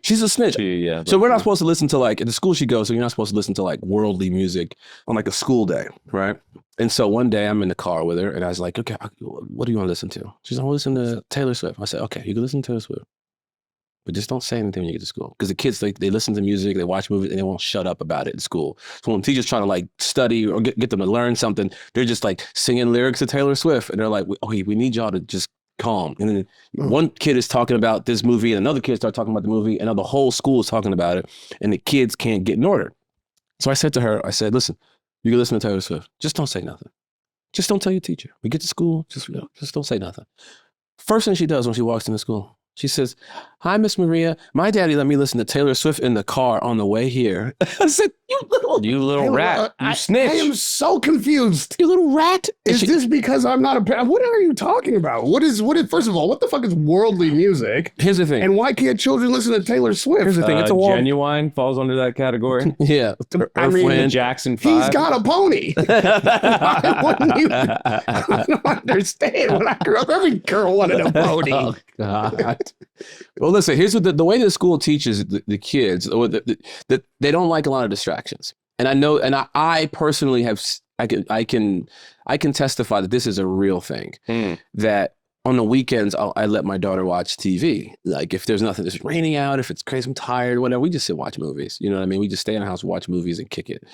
She's a snitch. Yeah. So we're not supposed to listen to like, at the school she goes, so you're not supposed to listen to like worldly music on like a school day, right? And so one day I'm in the car with her and I was like, okay, what do you want to listen to? She's like, I want to listen to Taylor Swift. I said, okay, you can listen to Taylor Swift. But just don't say anything when you get to school. Because the kids, they listen to music, they watch movies, and they won't shut up about it in school. So when teachers trying to like study or get them to learn something, they're just like singing lyrics to Taylor Swift. And they're like, okay, we need y'all to just calm. And then one kid is talking about this movie and another kid starts talking about the movie and now the whole school is talking about it and the kids can't get in order. So I said to her, listen, you can listen to Taylor Swift. Just don't say nothing. Just don't tell your teacher. We get to school, just don't say nothing. First thing she does when she walks into school, she says, hi, Miss Maria. My daddy let me listen to Taylor Swift in the car on the way here. I said, you little rat. You I snitch. am so confused. you little rat. Is this because I'm not a parent? What are you talking about? What is, first of all, what the fuck is worldly music? Here's the thing. And why can't children listen to Taylor Swift? Here's the thing. It's a wall. Genuine falls under that category. Yeah. I mean, Wind. Jackson 5. He's got a pony. Why wouldn't you? I don't understand. When I grew up, every girl wanted a pony. Oh, God. Well, listen, here's what the way the school teaches the kids, or that they don't like a lot of distractions. And I know, and I personally have, I can testify that this is a real thing. That on the weekends, I let my daughter watch TV. Like if there's nothing, it's raining out, if it's crazy, I'm tired, whatever, we just sit and watch movies. You know what I mean? We just stay in the house, watch movies and kick it.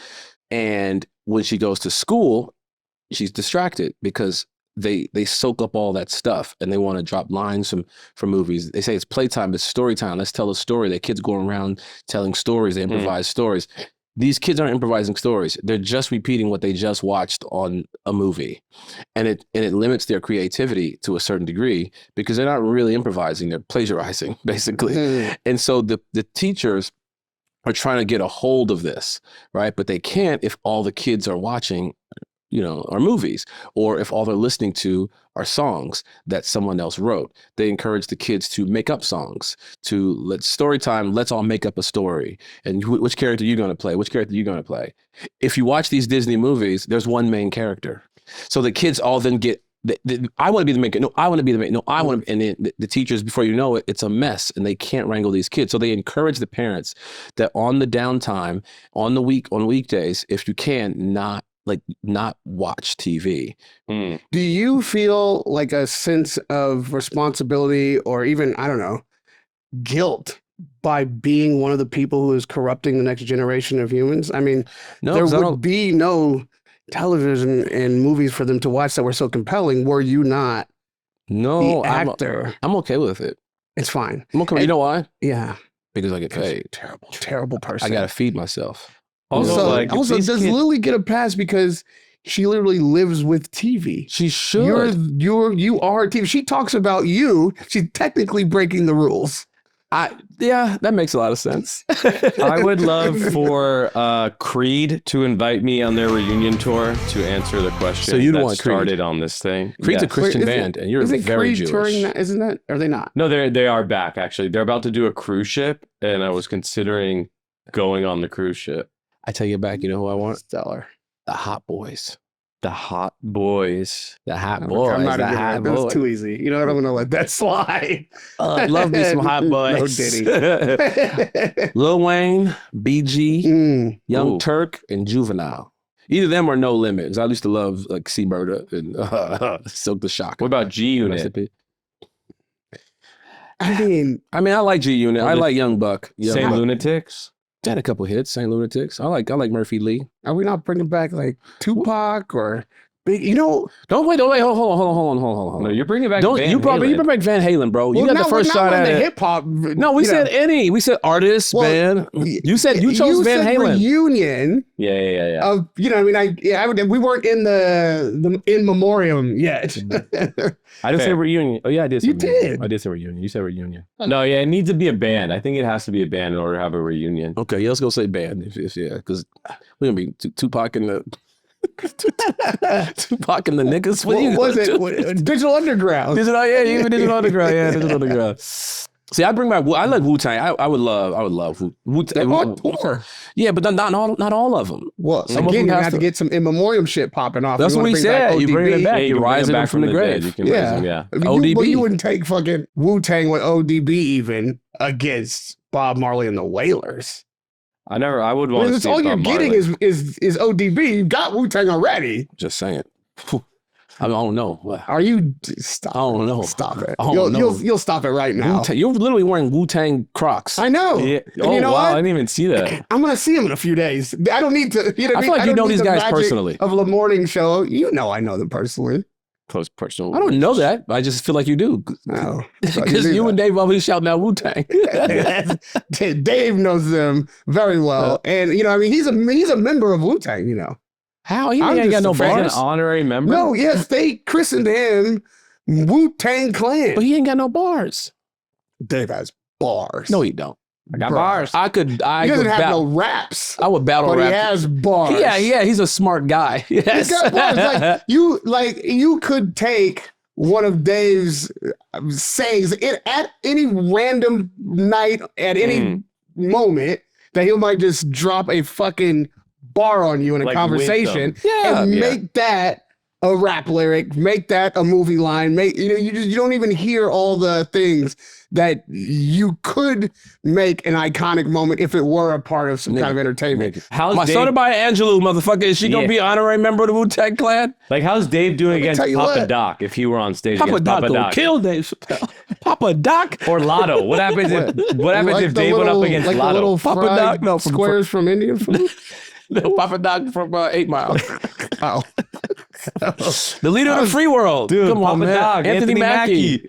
And when she goes to school, she's distracted because they soak up all that stuff and they want to drop lines from movies. They say it's playtime, it's story time. Let's tell a story. The kids go around telling stories, they improvise stories. these kids aren't improvising stories. They're just repeating what they just watched on a movie. And it limits their creativity to a certain degree because they're not really improvising. They're plagiarizing, basically. And so the teachers are trying to get a hold of this, right? But they can't if all the kids are watching, are movies, or if all they're listening to are songs that someone else wrote. They encourage the kids to make up songs, story time, let's all make up a story. And which character are you going to play? Which character are you going to play? If you watch these Disney movies, there's one main character. So the kids all then get, I want to be the main character. No, I want to be the main. No, I want to. And then the teachers, before you know it, it's a mess, and they can't wrangle these kids. So they encourage the parents that on the downtime, on weekdays, if you can, not watch TV. Do you feel like a sense of responsibility or even, I don't know, guilt by being one of the people who is corrupting the next generation of humans? I mean, there would be no television and movies for them to watch that were so compelling were you not the actor. I'm okay with it. It's fine. I'm okay. You know why? Yeah. Because I get paid. Terrible person. I got to feed myself. Also, does Lily get a pass because she literally lives with TV? She should. You are TV. She talks about you. She's technically breaking the rules. Yeah, that makes a lot of sense. I would love for Creed to invite me on their reunion tour to answer the question So you'd that want Creed. started on this thing. Creed's a Christian band, and you're very Creed Jewish. Touring that, isn't that? Are they not? No, they are back, actually. They're about to do a cruise ship, and I was considering going on the cruise ship. I tell you back, you know who I want? Stellar. The Hot Boys. The Hot Boys. The Hot Boys. I'm not The gonna Hot That's Boys. too easy. You know what? I'm going to let that slide. Love me some Hot Boys. No Diddy. Lil Wayne, BG, Young Ooh. Turk, and Juvenile. Either them or No Limits. I used to love like C Murder and Silk the Shocker. What about G Unit? I mean, I like G Unit. I like Young Buck. Saint Lunatics? They had a couple hits. Saint Lunatics. I like Murphy Lee. are we not bringing back like Tupac or Big? You know, Don't wait. Hold on. No, you're bringing back Don't Van you Halen. bring back Van Halen, bro. You well, got now the first we're not shot on at the it. hip hop. No, we said any. We said artist, Well, band. You said you chose you Van said Halen. Reunion Yeah. of we weren't in the in memoriam yet. I didn't say Fair. reunion. Oh yeah, I did. Say You reunion. did. I did say reunion. You said reunion. No, yeah, it needs to be a band. I think it has to be a band in order to have a reunion. Okay, yeah, let's go say band. If because we're gonna be Tupac and the Tupac and the niggas. What was it? Digital Underground. Digital, yeah, even Digital Underground. Yeah, Digital Underground. See, I bring back. I like Wu-Tang. I would love Wu-Tang. Yeah, but not all of them. Well, Some of again, them you have have to to- get some in memoriam shit popping off. That's You what wanna he bring back said. You bring it ODB. back. Yeah, You can bring rise them them back from the dead. grave. You can raise them, yeah. ODB. But you wouldn't take fucking Wu-Tang with ODB even against Bob Marley and the Wailers. I would want to That's see all you're Bob getting Marley. is ODB. You got Wu-Tang already. Just saying. I don't know. Are you? Stop. I don't know. Stop it. I don't know. You'll stop it right now. Wu-Tang. You're literally wearing Wu-Tang Crocs. I know. Yeah. And Oh, you know wow, I what? didn't even see that. I'm gonna see him in a few days. I don't need to. You know, I feel like you don't know need these the guys magic personally. Of Lamorne show, you know, I know them personally. Close personal. I don't know that. I just feel like you do. No, Because you and Dave always shouting out Wu-Tang. Dave knows them very well, and you know, I mean, he's a member of Wu-Tang. You know, How? He I'm ain't got just no a fan. He's an bars. honorary member? no, yes, they christened him Wu-Tang Clan. But he ain't got no bars. Dave has bars. No, he don't. I got Bruh. bars. I he could doesn't have battle. no raps, I would battle but rap. he has bars. Yeah, he's a smart guy. Yes. He's got bars. You could take one of Dave's sayings at any random night at any moment that he might just drop a fucking bar on you in a Like conversation wisdom. Yeah. and make that a rap lyric, make that a movie line, you don't even hear all the things that you could make an iconic moment if it were a part of some kind of entertainment. How's My Dave, son by Angelou, motherfucker. Is she gonna Yeah. be an honorary member of the Wu-Tang Clan? like, how's Dave doing me against tell you Papa what. Doc if he were on stage Papa against Doc Papa gonna Doc? kill Dave Chappelle. Papa Doc? Or Lotto. What happens Like if the Dave went up against like the Lotto? little Papa fried Doc? No, from- squares from Indian food. No, Papa Doc from 8 Mile. Oh. The leader of the free world. Dude, Come on, Papa man. Doc, Anthony Mackie.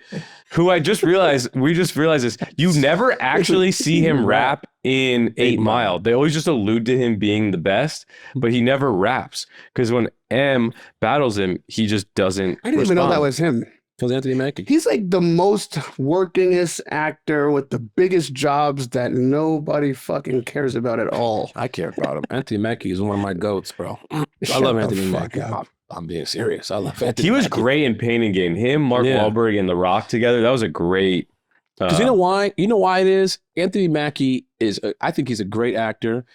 who I just realized, we just realized this. You never actually see him rap in 8 Mile. They always just allude to him being the best, but he never raps. Because when M battles him, he just doesn't I didn't even know that was him. Because Anthony Mackie. He's like the most workingest actor with the biggest jobs that nobody fucking cares about at all. I care about him. Anthony Mackie is one of my goats, bro. I love Anthony Mackie. I'm being serious. I love Anthony. He was Mackie. great in Pain and Gain. Him, Mark Wahlberg, and The Rock together. That was a great. Because you know why? You know why it is? Anthony Mackie is. I think he's a great actor.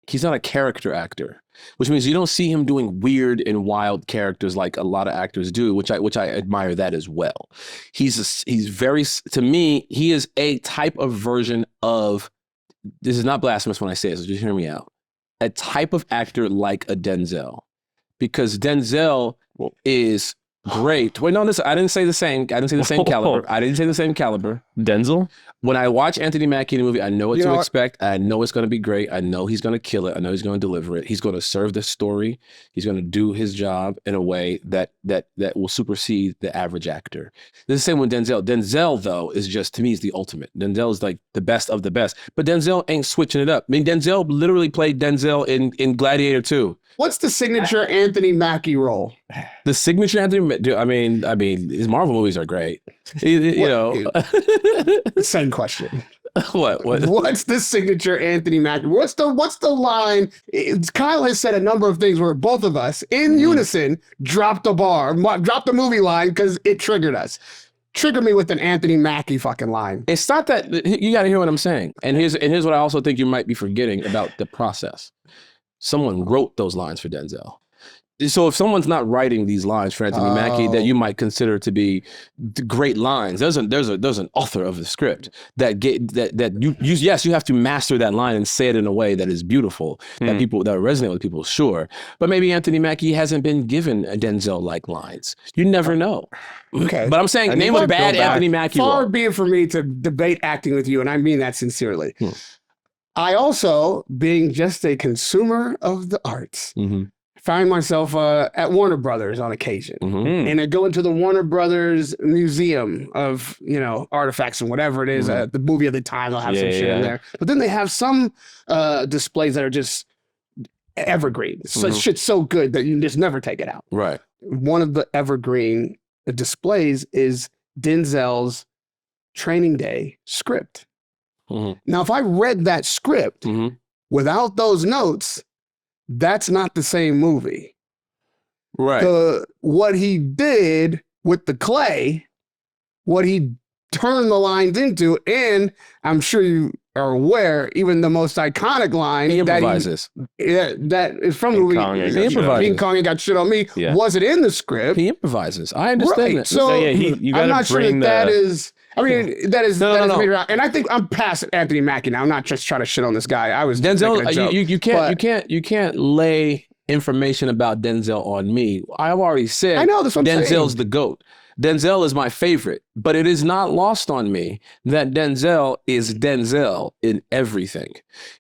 He's not a character actor, which means you don't see him doing weird and wild characters like a lot of actors do, which I admire that as well. He's very, to me, he is a type of version of. This is not blasphemous when I say it, so just hear me out. A type of actor like a Denzel. Because Denzel is great. Wait, no, I didn't say the same. I didn't say the same caliber. I didn't say the same caliber. Denzel? When I watch Anthony Mackie in a movie, I know what to expect. I know it's going to be great. I know he's going to kill it. I know he's going to deliver it. He's going to serve the story. He's going to do his job in a way that will supersede the average actor. This is the same with Denzel. Denzel, though, is just, to me, is the ultimate. Denzel is like the best of the best. But Denzel ain't switching it up. I mean, Denzel literally played Denzel in Gladiator 2. What's the signature Anthony Mackie role? The signature Anthony, I mean, his Marvel movies are great. You know, Same question. What? What's the signature Anthony Mackie? What's the line? Kyle has said a number of things where both of us in unison dropped the movie line because it triggered us. Trigger me with an Anthony Mackie fucking line. It's not that you got to hear what I'm saying. And here's what I also think you might be forgetting about the process. Someone wrote those lines for Denzel. So if someone's not writing these lines for Anthony Mackie that you might consider to be great lines, there's an author of the script that you have to master that line and say it in a way that is beautiful, that resonate with people, sure. But maybe Anthony Mackie hasn't been given a Denzel-like lines. You never know. Okay. But I'm saying name a bad Anthony Mackie role. Far be it for me to debate acting with you, and I mean that sincerely. I also, being just a consumer of the arts, find myself at Warner Brothers on occasion. And I go into the Warner Brothers Museum of, artifacts and whatever it is, the movie of the time, they'll have some shit in there. But then they have some displays that are just evergreen. So shit's so good that you just never take it out. Right. One of the evergreen displays is Denzel's Training Day script. Now, if I read that script without those notes, that's not the same movie. Right. What he did with the clay, what he turned the lines into, and I'm sure you are aware, even the most iconic line he improvises. That is from the movie. He improvises. King Kong, you got shit on me. Wasn't in the script. He improvises. I understand that. So you I'm not sure that is. I mean, that is No. made around. And I think I'm past Anthony Mackie now. I'm not just trying to shit on this guy. I was Denzel. making a joke, You can't lay information about Denzel on me. I've already said. I know, that's what I'm Denzel's saying. the GOAT. Denzel is my favorite, but it is not lost on me that Denzel is Denzel in everything.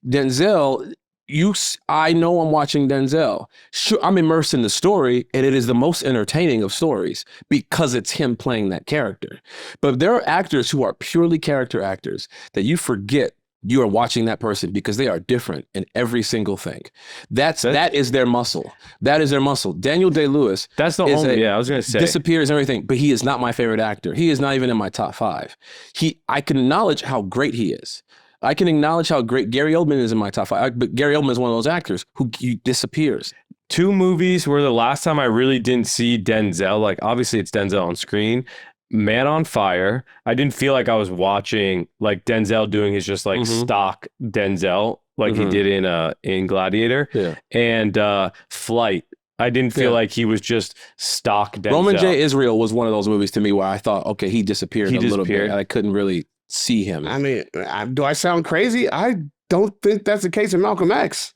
Denzel. I know I'm watching Denzel. Sure, I'm immersed in the story, and it is the most entertaining of stories because it's him playing that character. But there are actors who are purely character actors that you forget you are watching that person because they are different in every single thing. That is their muscle. That is their muscle. Daniel Day-Lewis. That's the only. I was gonna say disappears and everything, but he is not my favorite actor. He is not even in my top 5. I can acknowledge how great he is. I can acknowledge how great Gary Oldman is in my top 5, but Gary Oldman is one of those actors who disappears. 2 movies where the last time I really didn't see Denzel, like obviously it's Denzel on screen. Man on Fire. I didn't feel like I was watching like Denzel doing his just like stock Denzel like he did in Gladiator. Yeah. And Flight. I didn't feel like he was just stock Denzel. Roman J. Israel was one of those movies to me where I thought, okay, he disappeared a little bit. I couldn't really see him. I mean, do I sound crazy? I don't think that's the case in Malcolm X.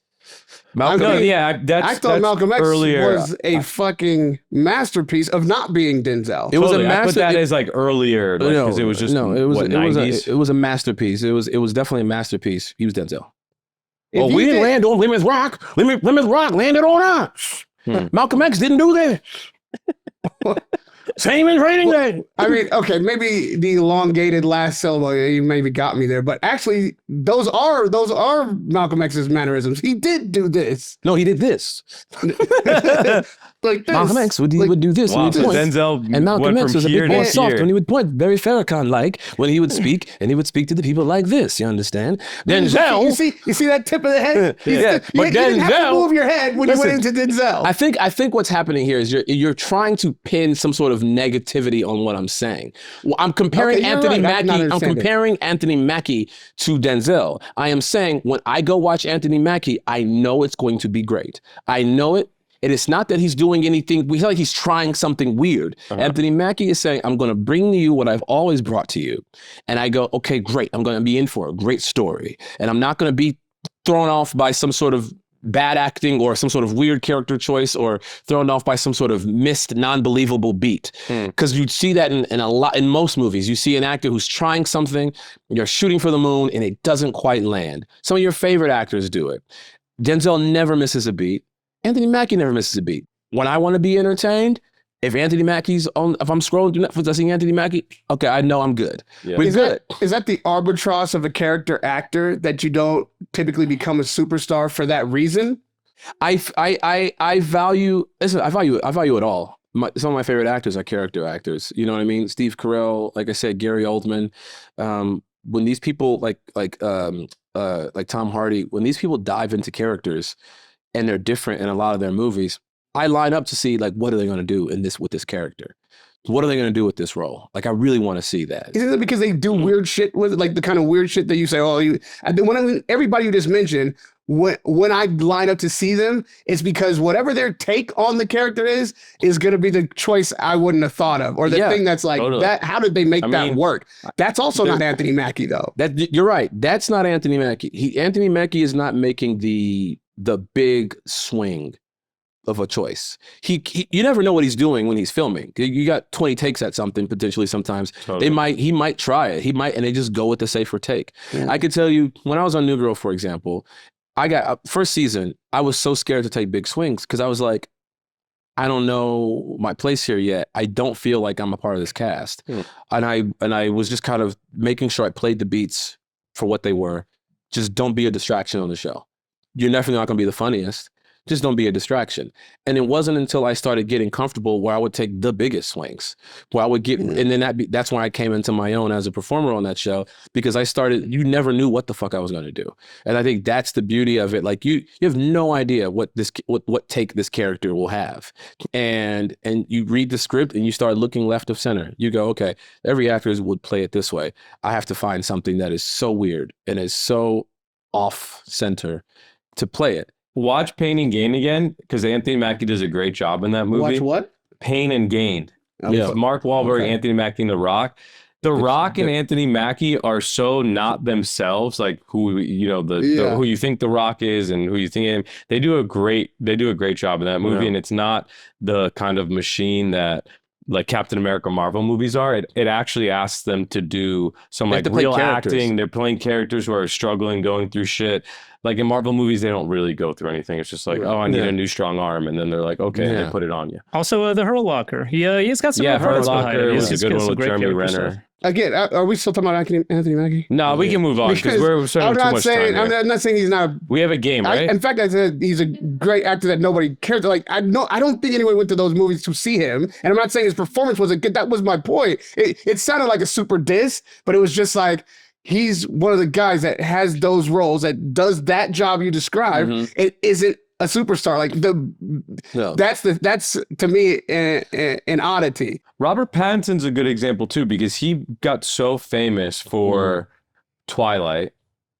Malcolm, I thought Malcolm X was a fucking masterpiece of not being Denzel. It was a masterpiece. That is like earlier because it was just it was a masterpiece. It was definitely a masterpiece. He was Denzel. We didn't land on Plymouth Rock. Plymouth Rock landed on us. Malcolm X didn't do that. Same in Training Day. I mean, okay, maybe the elongated last syllable, you maybe got me there, but actually, those are Malcolm X's mannerisms. He did do this. No, he did this. Like this. Malcolm X would do this. Wow, when he so would point. Denzel And Malcolm went X from was a here bit more to soft here. when he would point, very Farrakhan-like when he would speak, and he would speak to the people like this. You understand? Denzel. You see that tip of the head? Yeah, You but didn't have to Denzel- move your head when you went into Denzel. I think what's happening here is you're trying to pin some sort of negativity on what I'm saying. Well, I'm comparing Okay, you're Anthony right. I can Mackie. I'm understand it. comparing Anthony Mackie to Denzel. I am saying when I go watch Anthony Mackie, I know it's going to be great. I know it. And it's not that he's doing anything. We feel like he's trying something weird. Anthony Mackie is saying, I'm going to bring to you what I've always brought to you. And I go, okay, great. I'm going to be in for a great story. And I'm not going to be thrown off by some sort of bad acting or some sort of weird character choice or thrown off by some sort of missed, non-believable beat. Because you see that in most movies. You see an actor who's trying something, you're shooting for the moon, and it doesn't quite land. Some of your favorite actors do it. Denzel never misses a beat. Anthony Mackie never misses a beat. When I want to be entertained, if Anthony Mackie's on, if I'm scrolling through Netflix, I see Anthony Mackie, okay, I know I'm good. Yeah. We're good. Is that the arbitrage of a character actor that you don't typically become a superstar for that reason? I value it all. Some of my favorite actors are character actors. You know what I mean? Steve Carell, like I said, Gary Oldman. When these people like Tom Hardy, when these people dive into characters and they're different in a lot of their movies, I line up to see like what are they going to do with this character? What are they going to do with this role? Like I really want to see that. Isn't it because they do weird shit with it? Like the kind of weird shit that you say, everybody you just mentioned, when I line up to see them, it's because whatever their take on the character is going to be the choice I wouldn't have thought of, or the thing that's like totally. that. How did they make that work? That's also not Anthony Mackie though. You're right. That's not Anthony Mackie. Anthony Mackie is not making the big swing of a choice. You never know what he's doing when he's filming. You got 20 takes at something potentially sometimes. Totally. He might try it. And they just go with the safer take. Yeah. I could tell you when I was on New Girl, for example, I got first season, I was so scared to take big swings because I was like, I don't know my place here yet. I don't feel like I'm a part of this cast. And I was just kind of making sure I played the beats for what they were. Just don't be a distraction on the show. You're definitely not going to be the funniest. Just don't be a distraction. And it wasn't until I started getting comfortable where I would take the biggest swings, where I would get, and then that's when I came into my own as a performer on that show, because you never knew what the fuck I was going to do. And I think that's the beauty of it. Like you have no idea what take this character will have. And you read the script and you start looking left of center. You go, okay, every actor would play it this way. I have to find something that is so weird and is so off center to play it. Watch Pain and Gain again, because Anthony Mackie does a great job in that movie. Watch what? Pain and Gain. Yeah. Mark Wahlberg, Anthony Mackie, and The Rock. The Rock and Anthony Mackie are so not themselves, like who who you think The Rock is and who you think him. They do a great job in that movie, and it's not the kind of machine that like Captain America Marvel movies are. It actually asks them to do some like real acting. They're playing characters who are struggling, going through shit. Like in Marvel movies, they don't really go through anything. It's just like, oh, I need a new strong arm, and then they're like, okay, and they put it on you. Also, the Hurt Locker. He's got some Hurt behind it. Locker was a good one with Jeremy Renner. Again, are we still talking about Anthony Mackie? No, we can move on because we're spending too much time here. I'm not saying he's not. We have a game, right? In fact, I said he's a great actor that nobody cares. Like I don't think anyone went to those movies to see him. And I'm not saying his performance wasn't good. That was my point. It sounded like a super diss, but it was just like, he's one of the guys that has those roles, that does that job you described. It isn't a superstar. Like that's to me an oddity. Robert Pattinson's a good example too, because he got so famous for Twilight,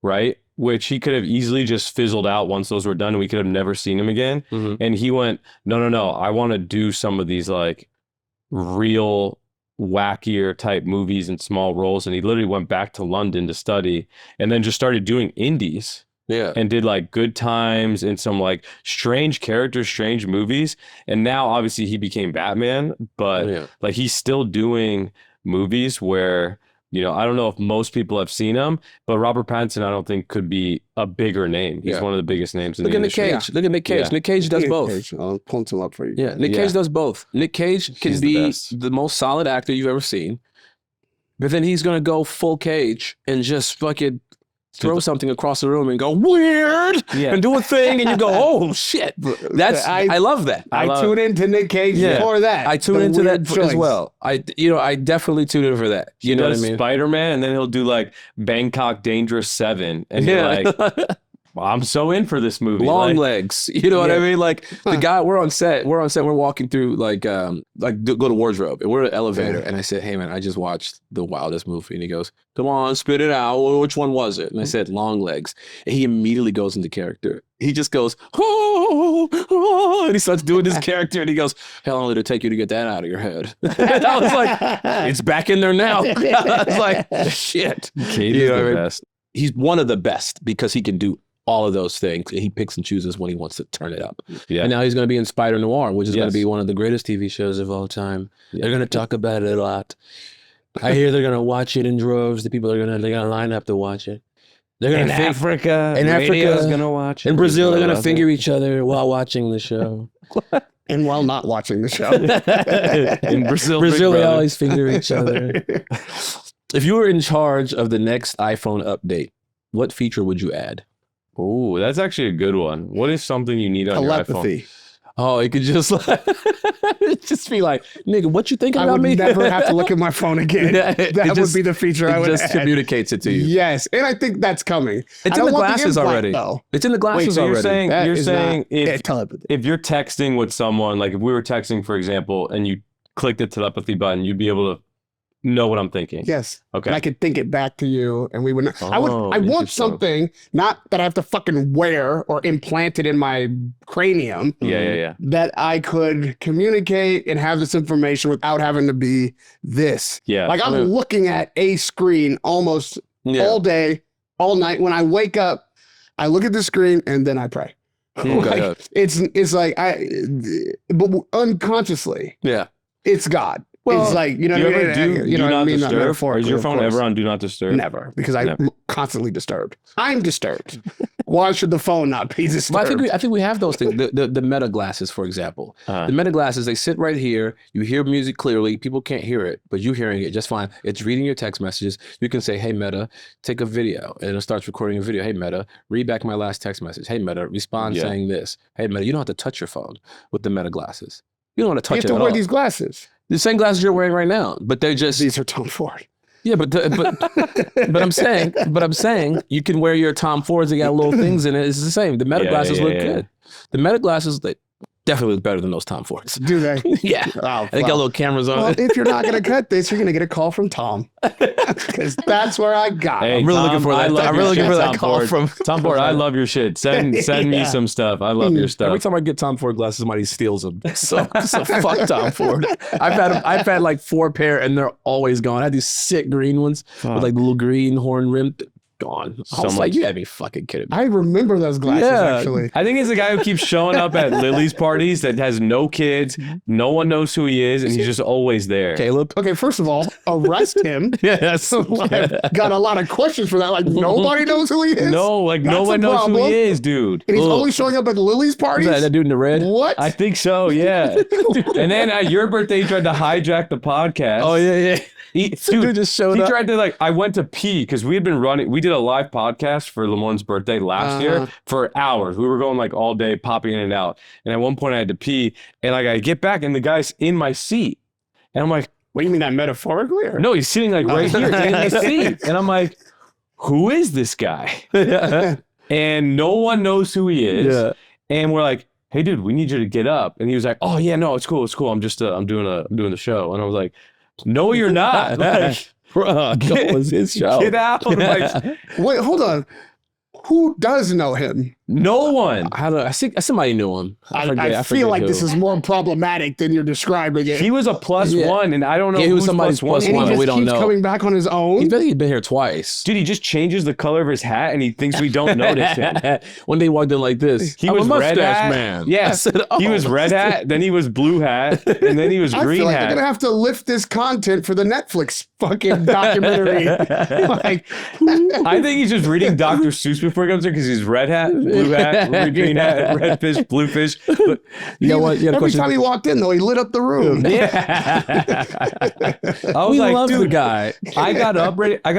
right? Which he could have easily just fizzled out once those were done, and we could have never seen him again. And he went, no, I want to do some of these like real wackier type movies and small roles, and he literally went back to London to study and then just started doing indies and did like Good Times and some like strange characters, strange movies. And now obviously he became Batman, but like he's still doing movies where You know, I don't know if most people have seen him, but Robert Pattinson, I don't think could be a bigger name. He's one of the biggest names in the industry. Look at Nick Cage. Yeah. Nick Cage does both. I'll pull him up for you. Yeah, Nick Cage does both. Nick Cage can He's be the the most solid actor you've ever seen, but then he's gonna go full Cage and just fucking throw something across the room and go weird and do a thing, and you go, oh shit. I love that. I tune into Nick Cage for that. I tune into that as well. I definitely tune in for that. You know what I mean? Spider-Man, and then he'll do like Bangkok Dangerous 7, and you're like, well, I'm so in for this movie. Long legs. You know what I mean? Like the guy, we're on set, we're walking through go to wardrobe, and we're in an elevator, and I said, hey man, I just watched the wildest movie, and he goes, come on, spit it out. Which one was it? And I said, Long Legs. And he immediately goes into character. He just goes, oh, and he starts doing his character, and he goes, how long did it take you to get that out of your head? And I was like, it's back in there now. I was like, shit. Cage is the best. He's one of the best because he can do all of those things. He picks and chooses when he wants to turn it up. Yeah. And now he's going to be in Spider Noir, which is going to be one of the greatest TV shows of all time. Yeah. They're going to talk about it a lot. I hear they're going to watch it in droves. The people are going to line up to watch it. They're going to Africa. In Africa, is going to watch it. In Brazil, they're going to finger each other while watching the show. And while not watching the show. In Brazil, they always finger each other. If you were in charge of the next iPhone update, what feature would you add? Oh, that's actually a good one. What is something you need on your iPhone? Oh, it could just just be like, nigga, what you thinking about me? I would never have to look at my phone again. That would be the feature I would add. It just communicates it to you. Yes, and I think that's coming. It's in the glasses already. It's in the glasses already. You're saying if you're texting with someone, like if we were texting, for example, and you click the telepathy button, you'd be able to know what I'm thinking. Yes. Okay. And I could think it back to you, and we would. I want something not that I have to fucking wear or implant it in my cranium. Yeah. That I could communicate and have this information without having to be this. Yeah. Like I'm looking at a screen almost all day, all night. When I wake up, I look at the screen and then I pray. Like, it's like but unconsciously. Yeah. It's God. Well, it's like, you know what I mean? You know what I mean? Is your phone ever on Do Not Disturb? Never, because I'm constantly disturbed. I'm disturbed. Why should the phone not be disturbed? Well, I think we have those things. The Meta glasses, for example. The Meta glasses, they sit right here. You hear music clearly. People can't hear it, but you're hearing it just fine. It's reading your text messages. You can say, hey, Meta, take a video. And it starts recording a video. Hey, Meta, read back my last text message. Hey, Meta, respond saying this. Hey, Meta, you don't have to touch your phone with the Meta glasses. You don't want to touch it at all. You have to wear these glasses. The same glasses you're wearing right now, but they're just... These are Tom Ford. Yeah, but I'm saying you can wear your Tom Fords. They got little things in it. It's the same. The Meta glasses look good. The Meta glasses, they definitely look better than those Tom Fords. Do they? Yeah. They got little cameras on it. If you're not going to cut this, you're going to get a call from Tom. Because that's where I got it. I'm really looking for that. I'm really looking for that call from Tom Ford. I love your shit. Send me some stuff. I love your stuff. Every time I get Tom Ford glasses, somebody steals them. So fuck Tom Ford. I've had like 4 pair and they're always gone. I had these sick green ones with like the little green horn rim. Gone. I was like, you had me fucking kidding me. I remember those glasses, actually. I think it's the guy who keeps showing up at Lily's parties that has no kids. No one knows who he is, and he's just always there. Caleb? Okay, first of all, arrest him. Yes. I've got a lot of questions for that. Like, nobody knows who he is? No, like, no one knows who he is, dude. And he's only showing up at Lily's parties? That dude in the red? What? I think so, yeah. And then at your birthday, he tried to hijack the podcast. Oh, yeah. Dude just showed up. He tried to I went to pee because we did a live podcast for Lamorne's birthday last year for hours. We were going like all day popping in and out. And at one point I had to pee and I get back and the guy's in my seat. And I'm like, what do you mean that metaphorically? Or? No, he's sitting like right here in the seat. And I'm like, who is this guy? And no one knows who he is. Yeah. And we're like, hey dude, we need you to get up. And he was like, oh yeah, no, it's cool. I'm just, I'm doing the show. And I was like, no, you're not. Like, it was his show. Get out. Wait, hold on. Who does know him? No one. I think somebody knew him. I feel like this is more problematic than you're describing it. He was a +1, and I don't know Yeah, he was who's somebody's +1. +1. and he just we don't keeps know. coming back on his own. He's been here twice. Dude, he just changes the color of his hat, and he thinks we don't notice it. One day he walked in like this. He I'm was a mustache red hat. man. Yeah, I said, he was red hat, then he was blue hat, and then he was I green feel like hat. they're gonna have to lift this content for the Netflix fucking documentary. Like, I think he's just reading Dr. Seuss before he comes in because he's red hat, blue hat, green hat, red fish, blue fish. But, You know what? You got a every question? time he walked in, though, he lit up the room. yeah. I was We like, love dude, the guy. I got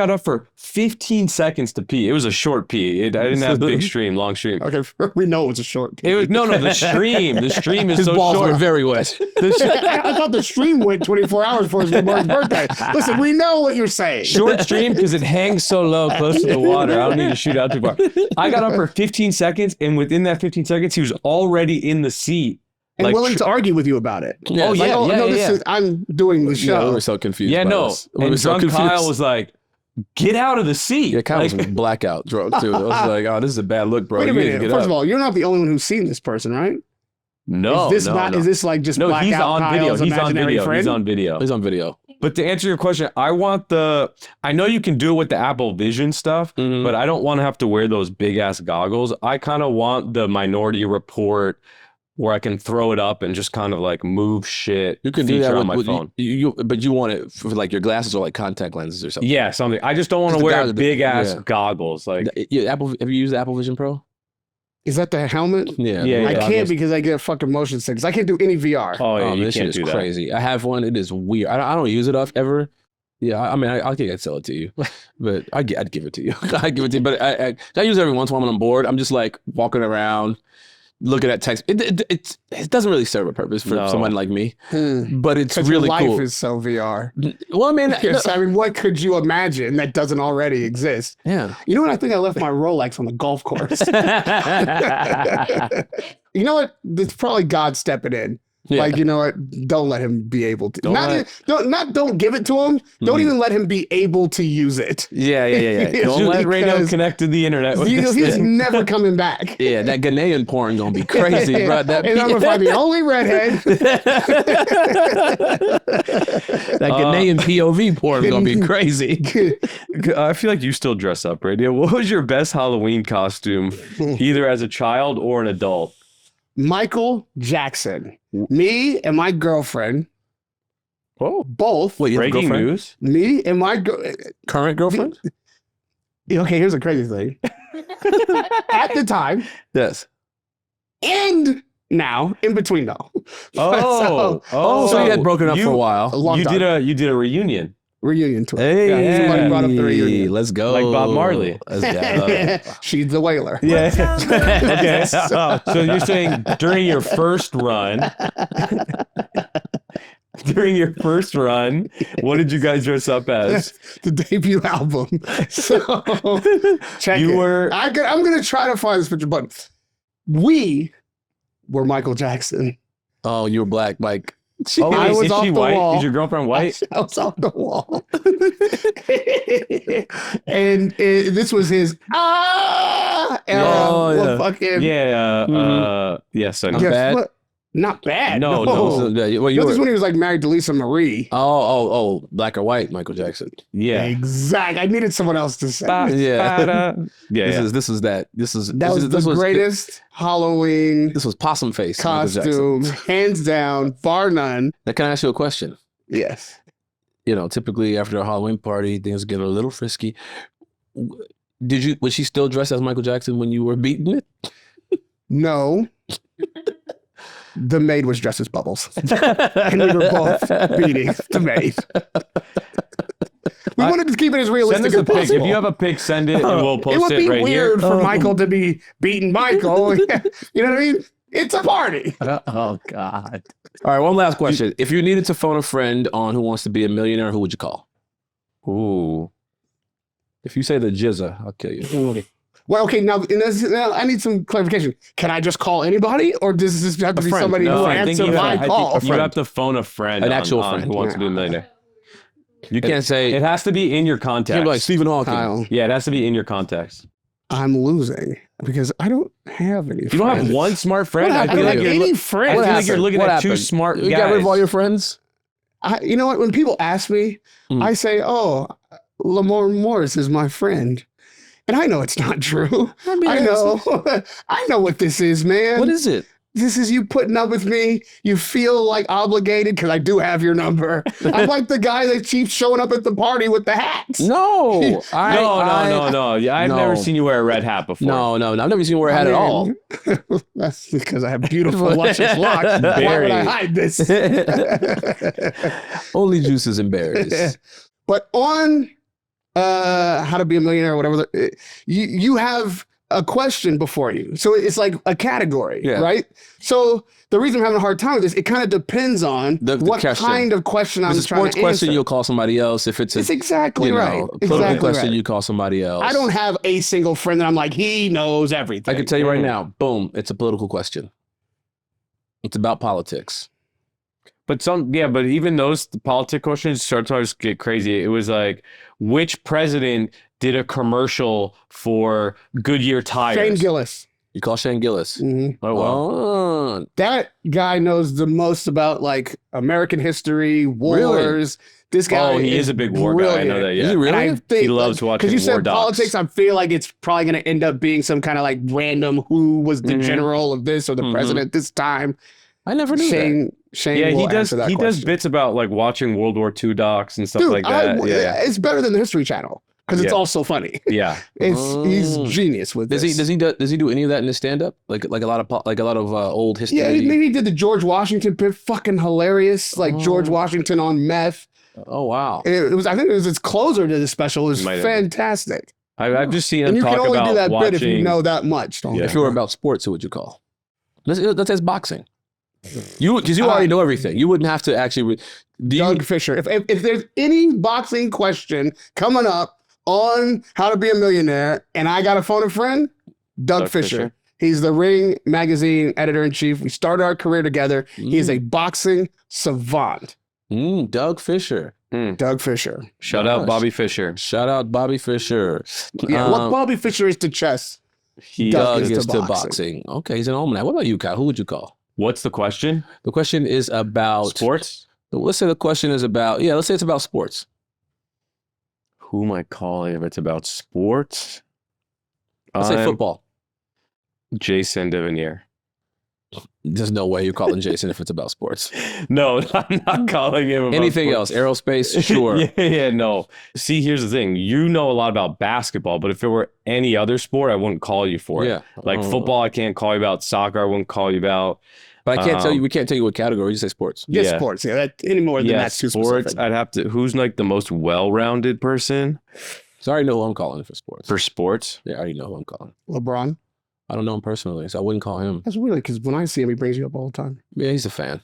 up for 15 seconds to pee. It was a short pee. I didn't have big stream, long stream. Okay, we know it was a short. It was no, the stream. The stream is His so balls short. were very wet. I thought the stream went 24 hours for his birthday. Listen, we know what you're saying. Short stream because it hangs so low close to the water. I don't need to shoot out too far. I got up for 15 seconds, and within that 15 seconds, he was already in the seat. And Like, willing to argue with you about it. Yeah. Oh, Like, yeah, no, yeah. this is I'm doing the Yeah, we show. were so confused. Yeah, by no. this. We And were so drunk confused. Kyle was like, get out of the seat. Yeah, Kyle was Like, blackout drunk too. I was like, oh, this is a bad look, bro. Wait a You need to minute. get First up. of all, you're not the only one who's seen this person, right? no, is this no, not? no. Is this like just No, blackout he's on video. Kyle's He's on imaginary video. friend? He's on video. He's on video. But to answer your question, I want I know you can do it with the Apple Vision stuff, Mhm. but I don't want to have to wear those big ass goggles. I kind of want the Minority Report where I can throw it up and just kind of like move shit. You can do feature that on with, my with phone. but you want it for like your glasses or like contact lenses or something. Yeah, something. I just don't want Just to the wear guy- big ass yeah. goggles. Like, Yeah, Apple. Have you used the Apple Vision Pro? Is that the helmet? Yeah. Yeah, I yeah. can't because I get fucking motion sickness. I can't do any VR. oh yeah, you this shit can't is do that. crazy. I have one. It is weird. I don't use it ever. Yeah, I mean, I think I'd sell it to you, but I'd give it to you. I'd give it to you, but I use it every once in a while when I'm bored. I'm just like walking around, looking at text. It doesn't really serve a purpose for No. someone like me, Hmm. but it's 'Cause really your life cool. is so VR. Well, I mean, Yes, I mean, what could you imagine that doesn't already exist? yeah. You know what? I think I left my Rolex on the golf course. You know what? It's probably God stepping in. Yeah. Like, you know what? Don't let him be able to. Don't Don't give it to him. Don't Mhm. even let him be able to use it. Yeah. Don't let radio Because connect to the internet. With this He's thing. never coming back. Yeah, that Ghanaian porn gonna be crazy, bro. That And I'm gonna find the only redhead. that Ghanaian POV porn is gonna be crazy. I feel like you still dress up, radio. What was your best Halloween costume, either as a child or an adult? Michael Jackson. Me and my girlfriend, Oh, both. Wait, you have a breaking girlfriend? news. Me and my Current girlfriend? Okay, here's the crazy thing. At the time, Yes. and now, in between though. So you had broken up for a A while. long You time. did a reunion. Reunion tour. Hey, Yeah, somebody brought up the reunion. Let's go. Like Bob Marley. Let's go. She's the whaler. Yeah. Okay. So you're saying during your first run, what did you guys dress up as? The debut album. So check You it. were- I'm gonna try to find this picture, but we were Michael Jackson. Oh, you were black, like. Oh, I wait, was is off she the white? wall. Is your girlfriend white? I was off the wall. And this was his era. Oh, yeah. Well, fucking, Yeah. Yes, I know. guess bad? what? Not bad. No, Well, you This is were. when he was like married to Lisa Marie. Oh, black or white, Michael Jackson. Yeah. Exact. I needed someone else to say. Yeah. Yeah. This is that. This That this was the greatest Halloween This was Possum Face Michael Jackson. costume, hands down, bar none. Now, can I ask you a question? Yes. You know, typically after a Halloween party, things get a little frisky. Was she still dressed as Michael Jackson when you were beating it? No. The maid was dressed as Bubbles. And we were both beating the maid. We wanted to keep it as Send realistic us as a pic. possible. If you have a pic, send it and we'll post it would be right weird here. for Michael to be beating Michael. You know what I mean? It's a party. Oh God. All right, one last question. If you needed to phone a friend on Who Wants to Be a Millionaire, who would you call? Ooh. If you say the Jizza, I'll kill you. Well, okay, now I need some clarification. Can I just call anybody, or does this have to be friend. somebody No, who I think answer you my have- call? You have to phone a friend. An on- actual on friend. Who wants to be a millionaire. You can't say, It has to be in your you can't context. be like Stephen Hawking. Kyle. Yeah, it has to be in your context. I'm losing because I don't have any. You don't have one smart friend. I don't have any friends. I feel like you're looking at two smart guys. You got rid of all your friends? You know what? When people ask me, I say, "Oh, Lamorne Morris is my friend," and I know it's not true. I know, I know what this is, man. What is it? This is you putting up with me. You feel like obligated because I do have your number. I'm like the guy that keeps showing up at the party with the hats. No. No. Yeah, I've never seen you wear a red hat before. No. I've never seen you wear a hat at all. That's because I have beautiful, luscious locks. Why would I hide this? Only juices and berries. But on How to Be a Millionaire or whatever, you have a question before you. So it's like a category, right? So the reason I'm having a hard time with this, it kind of depends on what kind of question I'm trying to answer. If it's a sports question, you'll call somebody else. If it's exactly right. Political question, you call somebody else. I don't have a single friend that I'm like, he knows everything. I can tell you right now, boom, it's a political question. It's about politics. But but even those politics questions sometimes get crazy. It was like, which president did a commercial for Goodyear tires? Shane Gillis. You call Shane Gillis? Mm-hmm. Oh, wow. That guy knows the most about like American history, wars. Really? This guy he is a big war guy. I know that, yeah. Is he really? And I think, he loves watching because you war said docs. politics, I feel like it's probably going to end up being some kind of like random who was the general of this or the president this time. I never knew that. Shane he does. He does bits about like watching World War II docs and stuff like that. It's better than the History Channel because it's also funny. Yeah, he's genius with this. Does he do any of that in his stand up? Like a lot of old history. Yeah, maybe he did the George Washington bit, fucking hilarious. Like George Washington on meth. Oh wow! It was. I think it was its closer to the special. It was fantastic. I've just seen him and talk about you can only do that watching... bit if you know that much. If you were about sports, who would you call? Let's say boxing. Because you already know everything. You wouldn't have to actually. Doug Fisher. If there's any boxing question coming up on How to Be a Millionaire, and I got to phone a friend, Doug Fisher. He's the Ring magazine editor-in-chief. We started our career together. He is a boxing savant. Doug Fisher. Doug Fisher. Shout out Bobby Fischer. Shout out Bobby Fischer. Yeah, what Bobby Fischer is to chess, Doug is to boxing. Okay, he's an almanac. What about you, Kyle? Who would you call? What's the question? The question is about sports. Let's say the question is about let's say it's about sports. Who am I calling if it's about sports? Let's say football. Jason Devanere. There's no way you're calling Jason if it's about sports. No, I'm not calling him about anything sports. else. Aerospace, sure. No. See, here's the thing. You know a lot about basketball, but if it were any other sport, I wouldn't call you for it. Yeah. Like football, I can't call you about. Soccer, I wouldn't call you about. But I can't tell you. We can't tell you what category. You just say sports. Sports. Yeah, any more than that's too sports. specific. I'd have to. Who's like the most well-rounded person? So I already know who I'm calling for sports. For sports? Yeah, I already know who I'm calling. LeBron. I don't know him personally, so I wouldn't call him. That's weird because when I see him, he brings you up all the time. Yeah, he's a fan.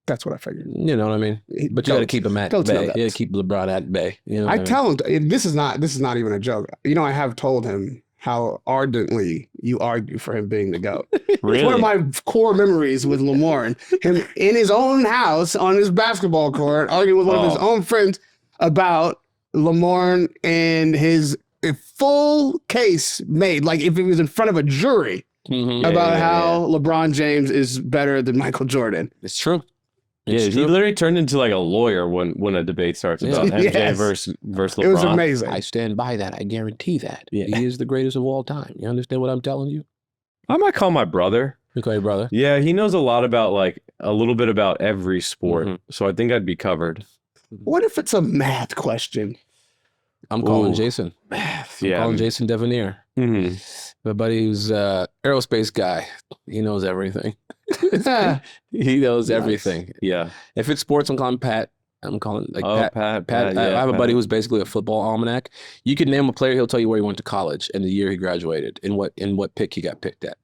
That's what I figured. You know what I mean? But you got to keep him at bay. You got to keep LeBron at bay. You know I tell him this is not even a joke. You know, I have told him how ardently you argue for him being the GOAT. Really? It's one of my core memories with Lamorne. Him in his own house on his basketball court, arguing with one of his own friends about Lamorne and his full case made, like if it was in front of a jury, about how LeBron James is better than Michael Jordan. It's true. He literally turned into like a lawyer when a debate starts about MJ versus LeBron. It was amazing. I stand by that. I guarantee that. Yeah. He is the greatest of all time. You understand what I'm telling you? I might call my brother. You call your brother? Yeah, he knows a lot about like a little bit about every sport. So I think I'd be covered. What if it's a math question? I'm calling Jason. Math. I'm calling Jason Devanere. My buddy who's aerospace guy. He knows everything. He knows everything. Yeah. If it's sports, I'm calling Pat. I'm calling Pat. I have a buddy who's basically a football almanac. You can name a player, he'll tell you where he went to college and the year he graduated and what pick he got picked at.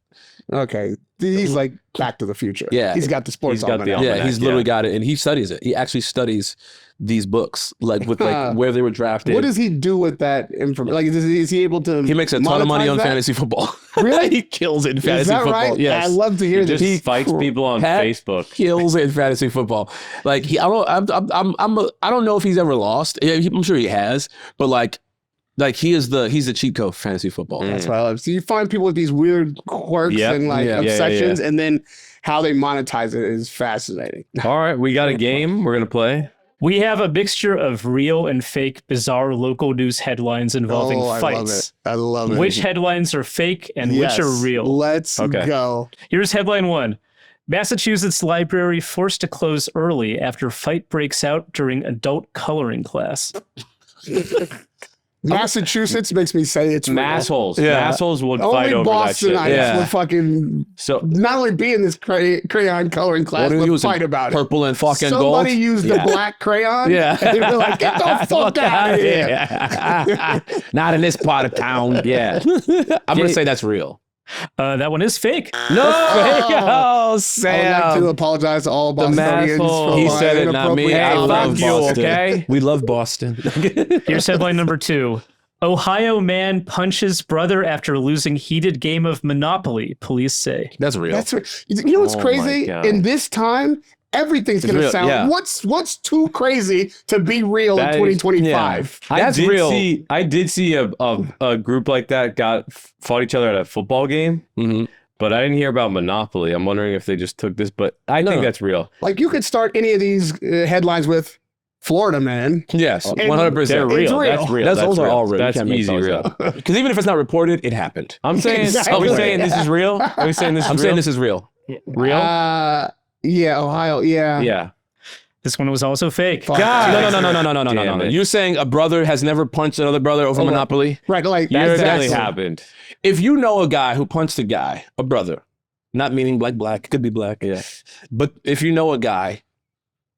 Okay. He's like Back to the Future. Yeah. He's got the sports almanac. Yeah, he's literally got it and he studies it. He actually studies these books, like with like where they were drafted. What does he do with that information? Like, is he able to? He makes a ton of money on fantasy football. Really? He kills it in fantasy is that football. Right? Yes. I love to hear this. He fights people on Facebook. Kills it in fantasy football. Like I don't know if he's ever lost. Yeah, I'm sure he has, but like Like he's the cheat code for fantasy football. That's what I love. So you find people with these weird quirks Yep. and like Yeah. obsessions, and then how they monetize it is fascinating. All right, we got a game we're gonna play. We have a mixture of real and fake bizarre local news headlines involving I fights. love it. I love it. Which headlines are fake and which are real? Let's Okay. go. Here's headline 1. Massachusetts library forced to close early after fight breaks out during adult coloring class. Massachusetts makes me say it's real. Massholes. Yeah. Massholes would Only fight over Bostonites that shit. Yeah. would fucking So not only be in this crayon coloring class, What are you but using? fight about it. Purple and fucking Somebody gold. used the black crayon. Yeah. And they were like, get the fuck out of here. Not in this part of town. Yeah. I'm gonna say that's real. That one is fake. No. I Oh, would Sam. like to apologize to all The Bostonians masshole. for He my said it, not me. inappropriate I Hey, love fuck you, Boston. okay? We love Boston. Here's headline number 2. Ohio man punches brother after losing heated game of Monopoly, police say. That's real. That's right. You know what's Oh my crazy? God. In this time, everything's It's gonna real, sound. yeah. What's too crazy to be real That in is- 2025? That's real. I did see a group like that fought each other at a football game, Mhm. but I didn't hear about Monopoly. I'm wondering if they just took this, but I think that's real. Like you could start any of these headlines with Florida man. Yes, And 100%. They're real. It's real. That's real. Those are real. all real. You That's can't make easy those real. up. Because even if it's not reported, it happened. I'm saying. Are we Exactly. saying this is real? Are we saying this is I'm real? saying this is real. real. Yeah, Ohio. Yeah. Yeah. This one was also fake. Fuck. No. Damn it. You're saying a brother has never punched another brother over Monopoly? Right. Like That definitely exactly. happened. If you know a guy who punched a guy, a brother, not meaning black, it could be black. Yeah. But if you know a guy,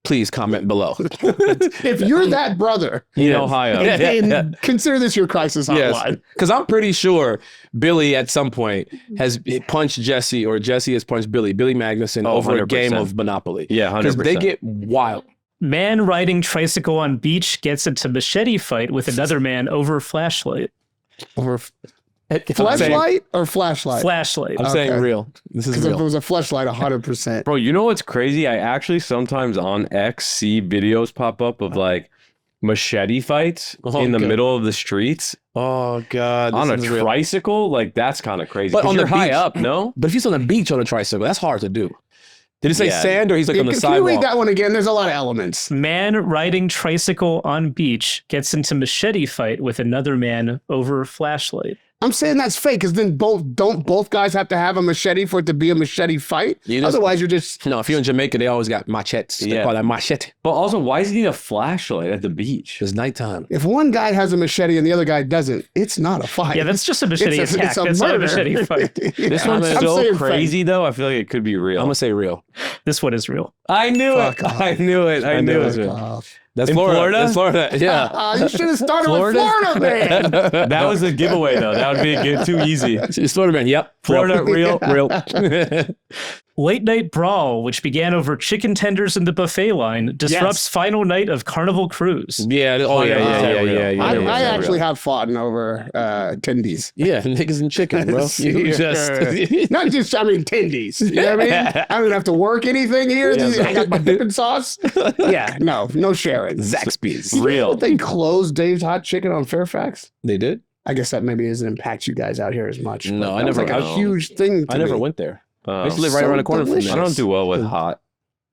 please comment below. If you're that brother, In Ohio. and consider this your crisis hotline. Because I'm pretty sure Billy at some point has punched Jesse or Jesse has punched Billy Magnuson Oh, over a 100%. game of Monopoly. Yeah, 100%. Because they get wild. Man riding tricycle on beach gets into machete fight with another man over flashlight. Over Flashlight or flashlight? Flashlight. I'm saying Okay. real. This is Because if it real. was a flashlight, 100%. Bro, you know what's crazy? I actually sometimes on X see videos pop up of like machete fights in the God. middle of the streets Oh God! on a this is real. tricycle. Like that's kind of crazy. But 'Cause on the you're high beach- up, no? But if he's on the beach on a tricycle, that's hard to do. Did it say Yeah. sand or he's like on the Can you read sidewalk? that one again? There's a lot of elements. Man riding tricycle on beach gets into machete fight with another man over flashlight. I'm saying that's fake because then don't both guys have to have a machete for it to be a machete fight? You just- Otherwise, you're just No, if you're in Jamaica, they always got machetes. They Yeah. call that machete. But also, why does he need a flashlight at the beach? It's nighttime. if one guy has a machete and the other guy doesn't, it's not a fight. Yeah, that's just a machete attack. That's not a machete fight. This Yeah, one's I'm so saying crazy, though. I feel like it could be real. I'm gonna say real. This one is real. I knew Fuck it. off. I knew it. I knew it. it. That's In Florida? That's Florida. Yeah. You should have started Florida? with Florida, man. That was a giveaway, though. That would be a give too easy. It's Florida man. Yep. Florida, real. Late night brawl, which began over chicken tenders in the buffet line, disrupts final night of Carnival Cruise. Yeah. Oh yeah. I actually have fought over tendies. Yeah, niggas and chicken, bro. You just Not just, I mean, tendies. You know what I mean? I don't have to work anything here. I got my dipping sauce. Yeah, no sharing. Zaxby's. Real. They closed Dave's Hot Chicken on Fairfax. They did. I guess that maybe doesn't impact you guys out here as much. No, but I that was never- like a huge thing. To I never me. went there. I Oh. used to live right So around the corner from delicious. I there. don't do well with hot.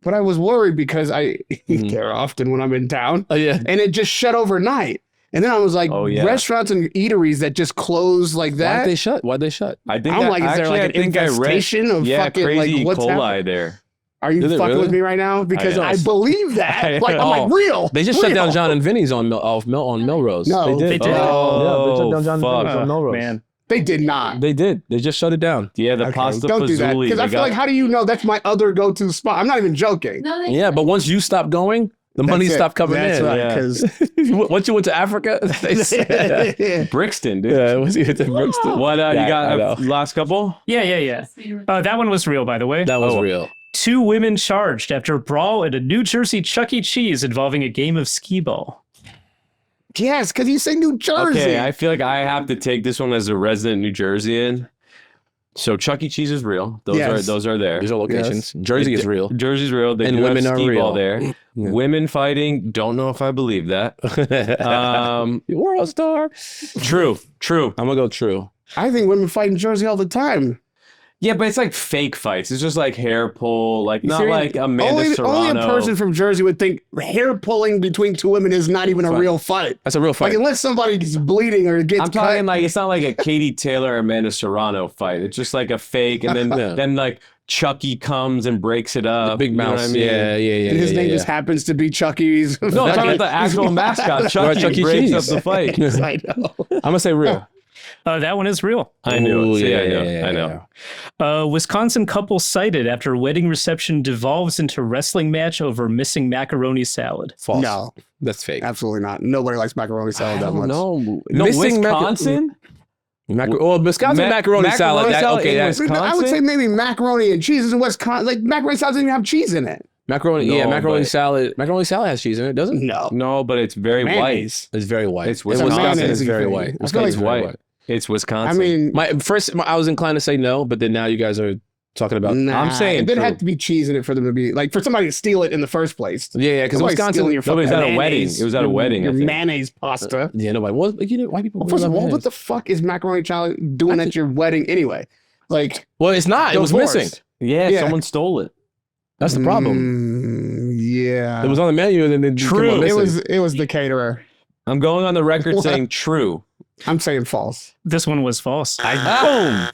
But I was worried because I eat Mhm. there often when I'm in town, Oh yeah. and it just shut overnight. And then I was like, Oh, yeah. restaurants and eateries that just close like Why'd that. they shut? Why'd they shut? I think I'm like, is there actually, like I an think I read- infestation of Yeah, fucking crazy like E. what's coli happening? there. Are you Did it fucking really? with me right now? Because I I, know. believe that. Like, I'm Oh. like, real. They just real. shut down John and Vinny's on Melrose. No, They did. Oh, Yeah, they shut down John and fuck. Vinny's on Melrose. Man. They did not. They did. They just shut it down. Yeah, the Okay, pasta don't do that. fazouli. Because I they feel got- like, how do you know that's my other go-to spot? I'm not even joking. Yeah, but once you stop going, the money That's it. stopped coming That's in. right. Yeah. Because Once you went to Africa, they said, Brixton, dude. yeah, once you hit the Brookston. What Yeah, you I got? know. Last couple? Yeah. That one was real, by the way. That was Oh. real. 2 women charged after brawl at a New Jersey Chuck E. Cheese involving a game of skee ball. yes, because you say New Jersey. Okay, I feel like I have to take this one as a resident New Jerseyan. So Chuck E. Cheese is real. Those Yes. are there. These are locations. Jersey is real. Jersey's real. They And do women have are skee real. ball there. Yeah. Women fighting. Don't know if I believe that. World star. True. I'm gonna go true. I think women fight in Jersey all the time. Yeah, but it's like fake fights. It's just like hair pull, like not See, like Amanda Serrano. Only a person from Jersey would think hair pulling between two women is not even a real fight. That's a real fight. Like unless somebody gets bleeding or gets I'm cut. talking like it's not like a Katie Taylor Amanda Serrano fight. It's just like a fake, and then then like Chucky comes and breaks it up. Big you know mouse. what I mean? Yeah. And his name yeah. just happens to be Chucky's. No, I'm talking about the actual mascot. Chucky E. breaks Cheese. up the fight. I know. I'm gonna say real. That one is real. I knew it. Ooh, See, yeah, I know. Wisconsin couple cited after wedding reception devolves into wrestling match over missing macaroni salad. False. No, That's fake. absolutely not. Nobody likes macaroni salad that much. No, No, Wisconsin? Wisconsin macaroni salad. in That's Wisconsin? I would say maybe macaroni and cheese in Wisconsin. Like macaroni salad doesn't even have cheese in it. macaroni. No, Yeah, macaroni but- salad. Macaroni salad has cheese in it, doesn't it? No. No, but it's very Mayonnaise. It's very white. It's And Wisconsin. Wisconsin is Mayonnaise very thing. white. I feel Wisconsin's like- very It's white. It's I Wisconsin. mean, I was inclined to say no, but then now you guys are talking about. nah, I'm saying it didn't true. have to be cheese in it for them to be like for somebody to steal it in the first place. Yeah, because Nobody's Wisconsin. stealing your No, but it was fucking at a wedding. mayonnaise, It was at a your- wedding, I Your think. mayonnaise pasta. Yeah, nobody. Well, white people. Well, first of all, love what the fuck is macaroni salad doing at your wedding anyway? Like, Well, it's not. It was divorce. missing. yeah, someone stole it. That's the problem. Yeah, It was on the menu, and then they True. come on It missing. was the caterer. I'm going on the record What? saying true. I'm saying false. This one was false. Boom.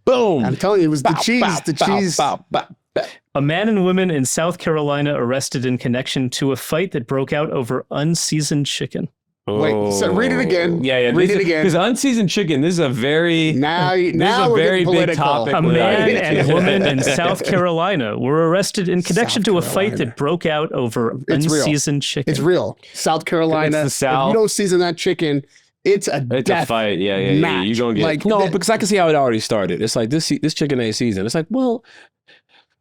Boom. I'm telling you, it was the Bow, cheese. bow, The bow, cheese. bow, bow, bow. A man and woman in South Carolina arrested in connection to a fight that broke out over unseasoned chicken. Wait, so read it again. Yeah. Read it again. Because unseasoned chicken, this is a very Now this is we're a very getting big political. topic. A with man our- and woman in South Carolina were arrested in connection to a fight Carolina. that broke out over It's real. unseasoned chicken. It's real. South Carolina. It's the South. If you don't season that chicken, it's a It's death a fight. Yeah. match. You gonna get Like, No, because I can see how it already started. It's like this chicken ain't seasoned. It's like, well,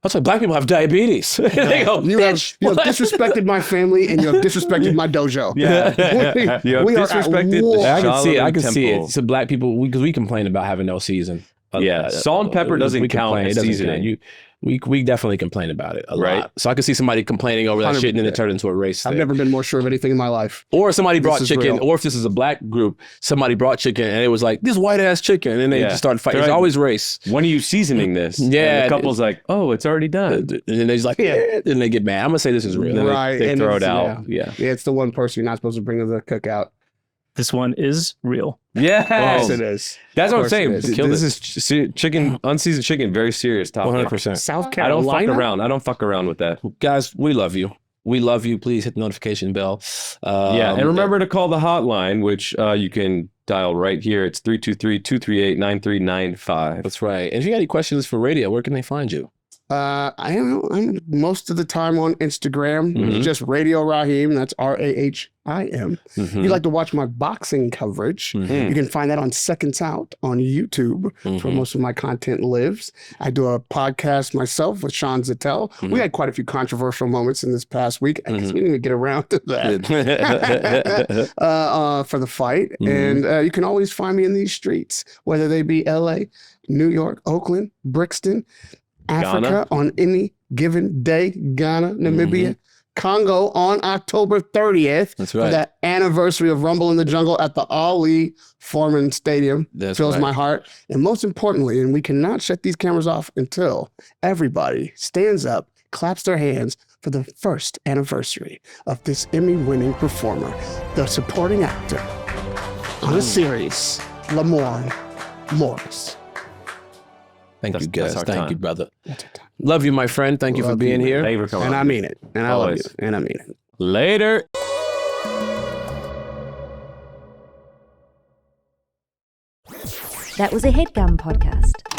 that's like black people have diabetes. They go, you have "Bitch, you have what?" disrespected my family and you have disrespected my dojo. Yeah. You have We are at disrespected war. the I can see it. I Shaolin can see it. Temple. So black people, because we complain about having no season. Yeah, salt and pepper doesn't we count complain. as It doesn't seasoning. count. We definitely complain about it a Right. lot. So I can see somebody complaining over that shit and then it 100%. turned into a race I've thing. never been more sure of anything in my life. Or somebody brought is chicken, real. or if this is a black group, somebody brought chicken and it was like, this white ass chicken. And then they Yeah. just started fighting. They're It's like- always race. When are you seasoning this? Yeah, And it the couple's like, oh, it's already done. And then they're just like, yeah. And they get mad. I'm going to say this is real. And then Right, they and throw it it's- out. Yeah. Yeah, it's the one person you're not supposed to bring to the cookout. This one is real. Yes. Yes, it is. That's what I'm Of course saying. it is. Killed This it. is chicken, unseasoned chicken, very serious topic. 100%. South I Carolina. don't fuck around. I don't fuck around with that. Guys, we love you. We love you. Please hit the notification bell. Yeah. And remember to call the hotline, which you can dial right here. It's 323-238-9395. That's right. And if you got any questions for radio, where can they find you? I don't know. I'm most of the time on Instagram. Mhm. It's just Radio Rahim. That's RAHIM. If Mhm. you'd like to watch my boxing coverage, Mhm. you can find that on Seconds Out on YouTube. That's where Mhm. most of my content lives. I do a podcast myself with Sean Zattel. Mhm. We had quite a few controversial moments in this past week. I guess Mhm. we didn't even get around to that. For the fight. Mhm. And you can always find me in these streets, whether they be LA, New York, Oakland, Brixton, Africa Ghana. on any given day, Ghana, Namibia, Congo on October 30th That's for right. that anniversary of Rumble in the Jungle at the Ali Foreman Stadium. That's Fills right. my heart. And most importantly, and we cannot shut these cameras off until everybody stands up, claps their hands for the first anniversary of this Emmy-winning performer, the supporting actor on a series, Lamorne Morris. Thank you, That's guys. our Thank time. you, brother. That's our time. Love you, my friend. Thank you for Love being you, here. Thank you for coming And on. I mean it. And I love Always. you. And I mean it. Later. That was a headgum podcast.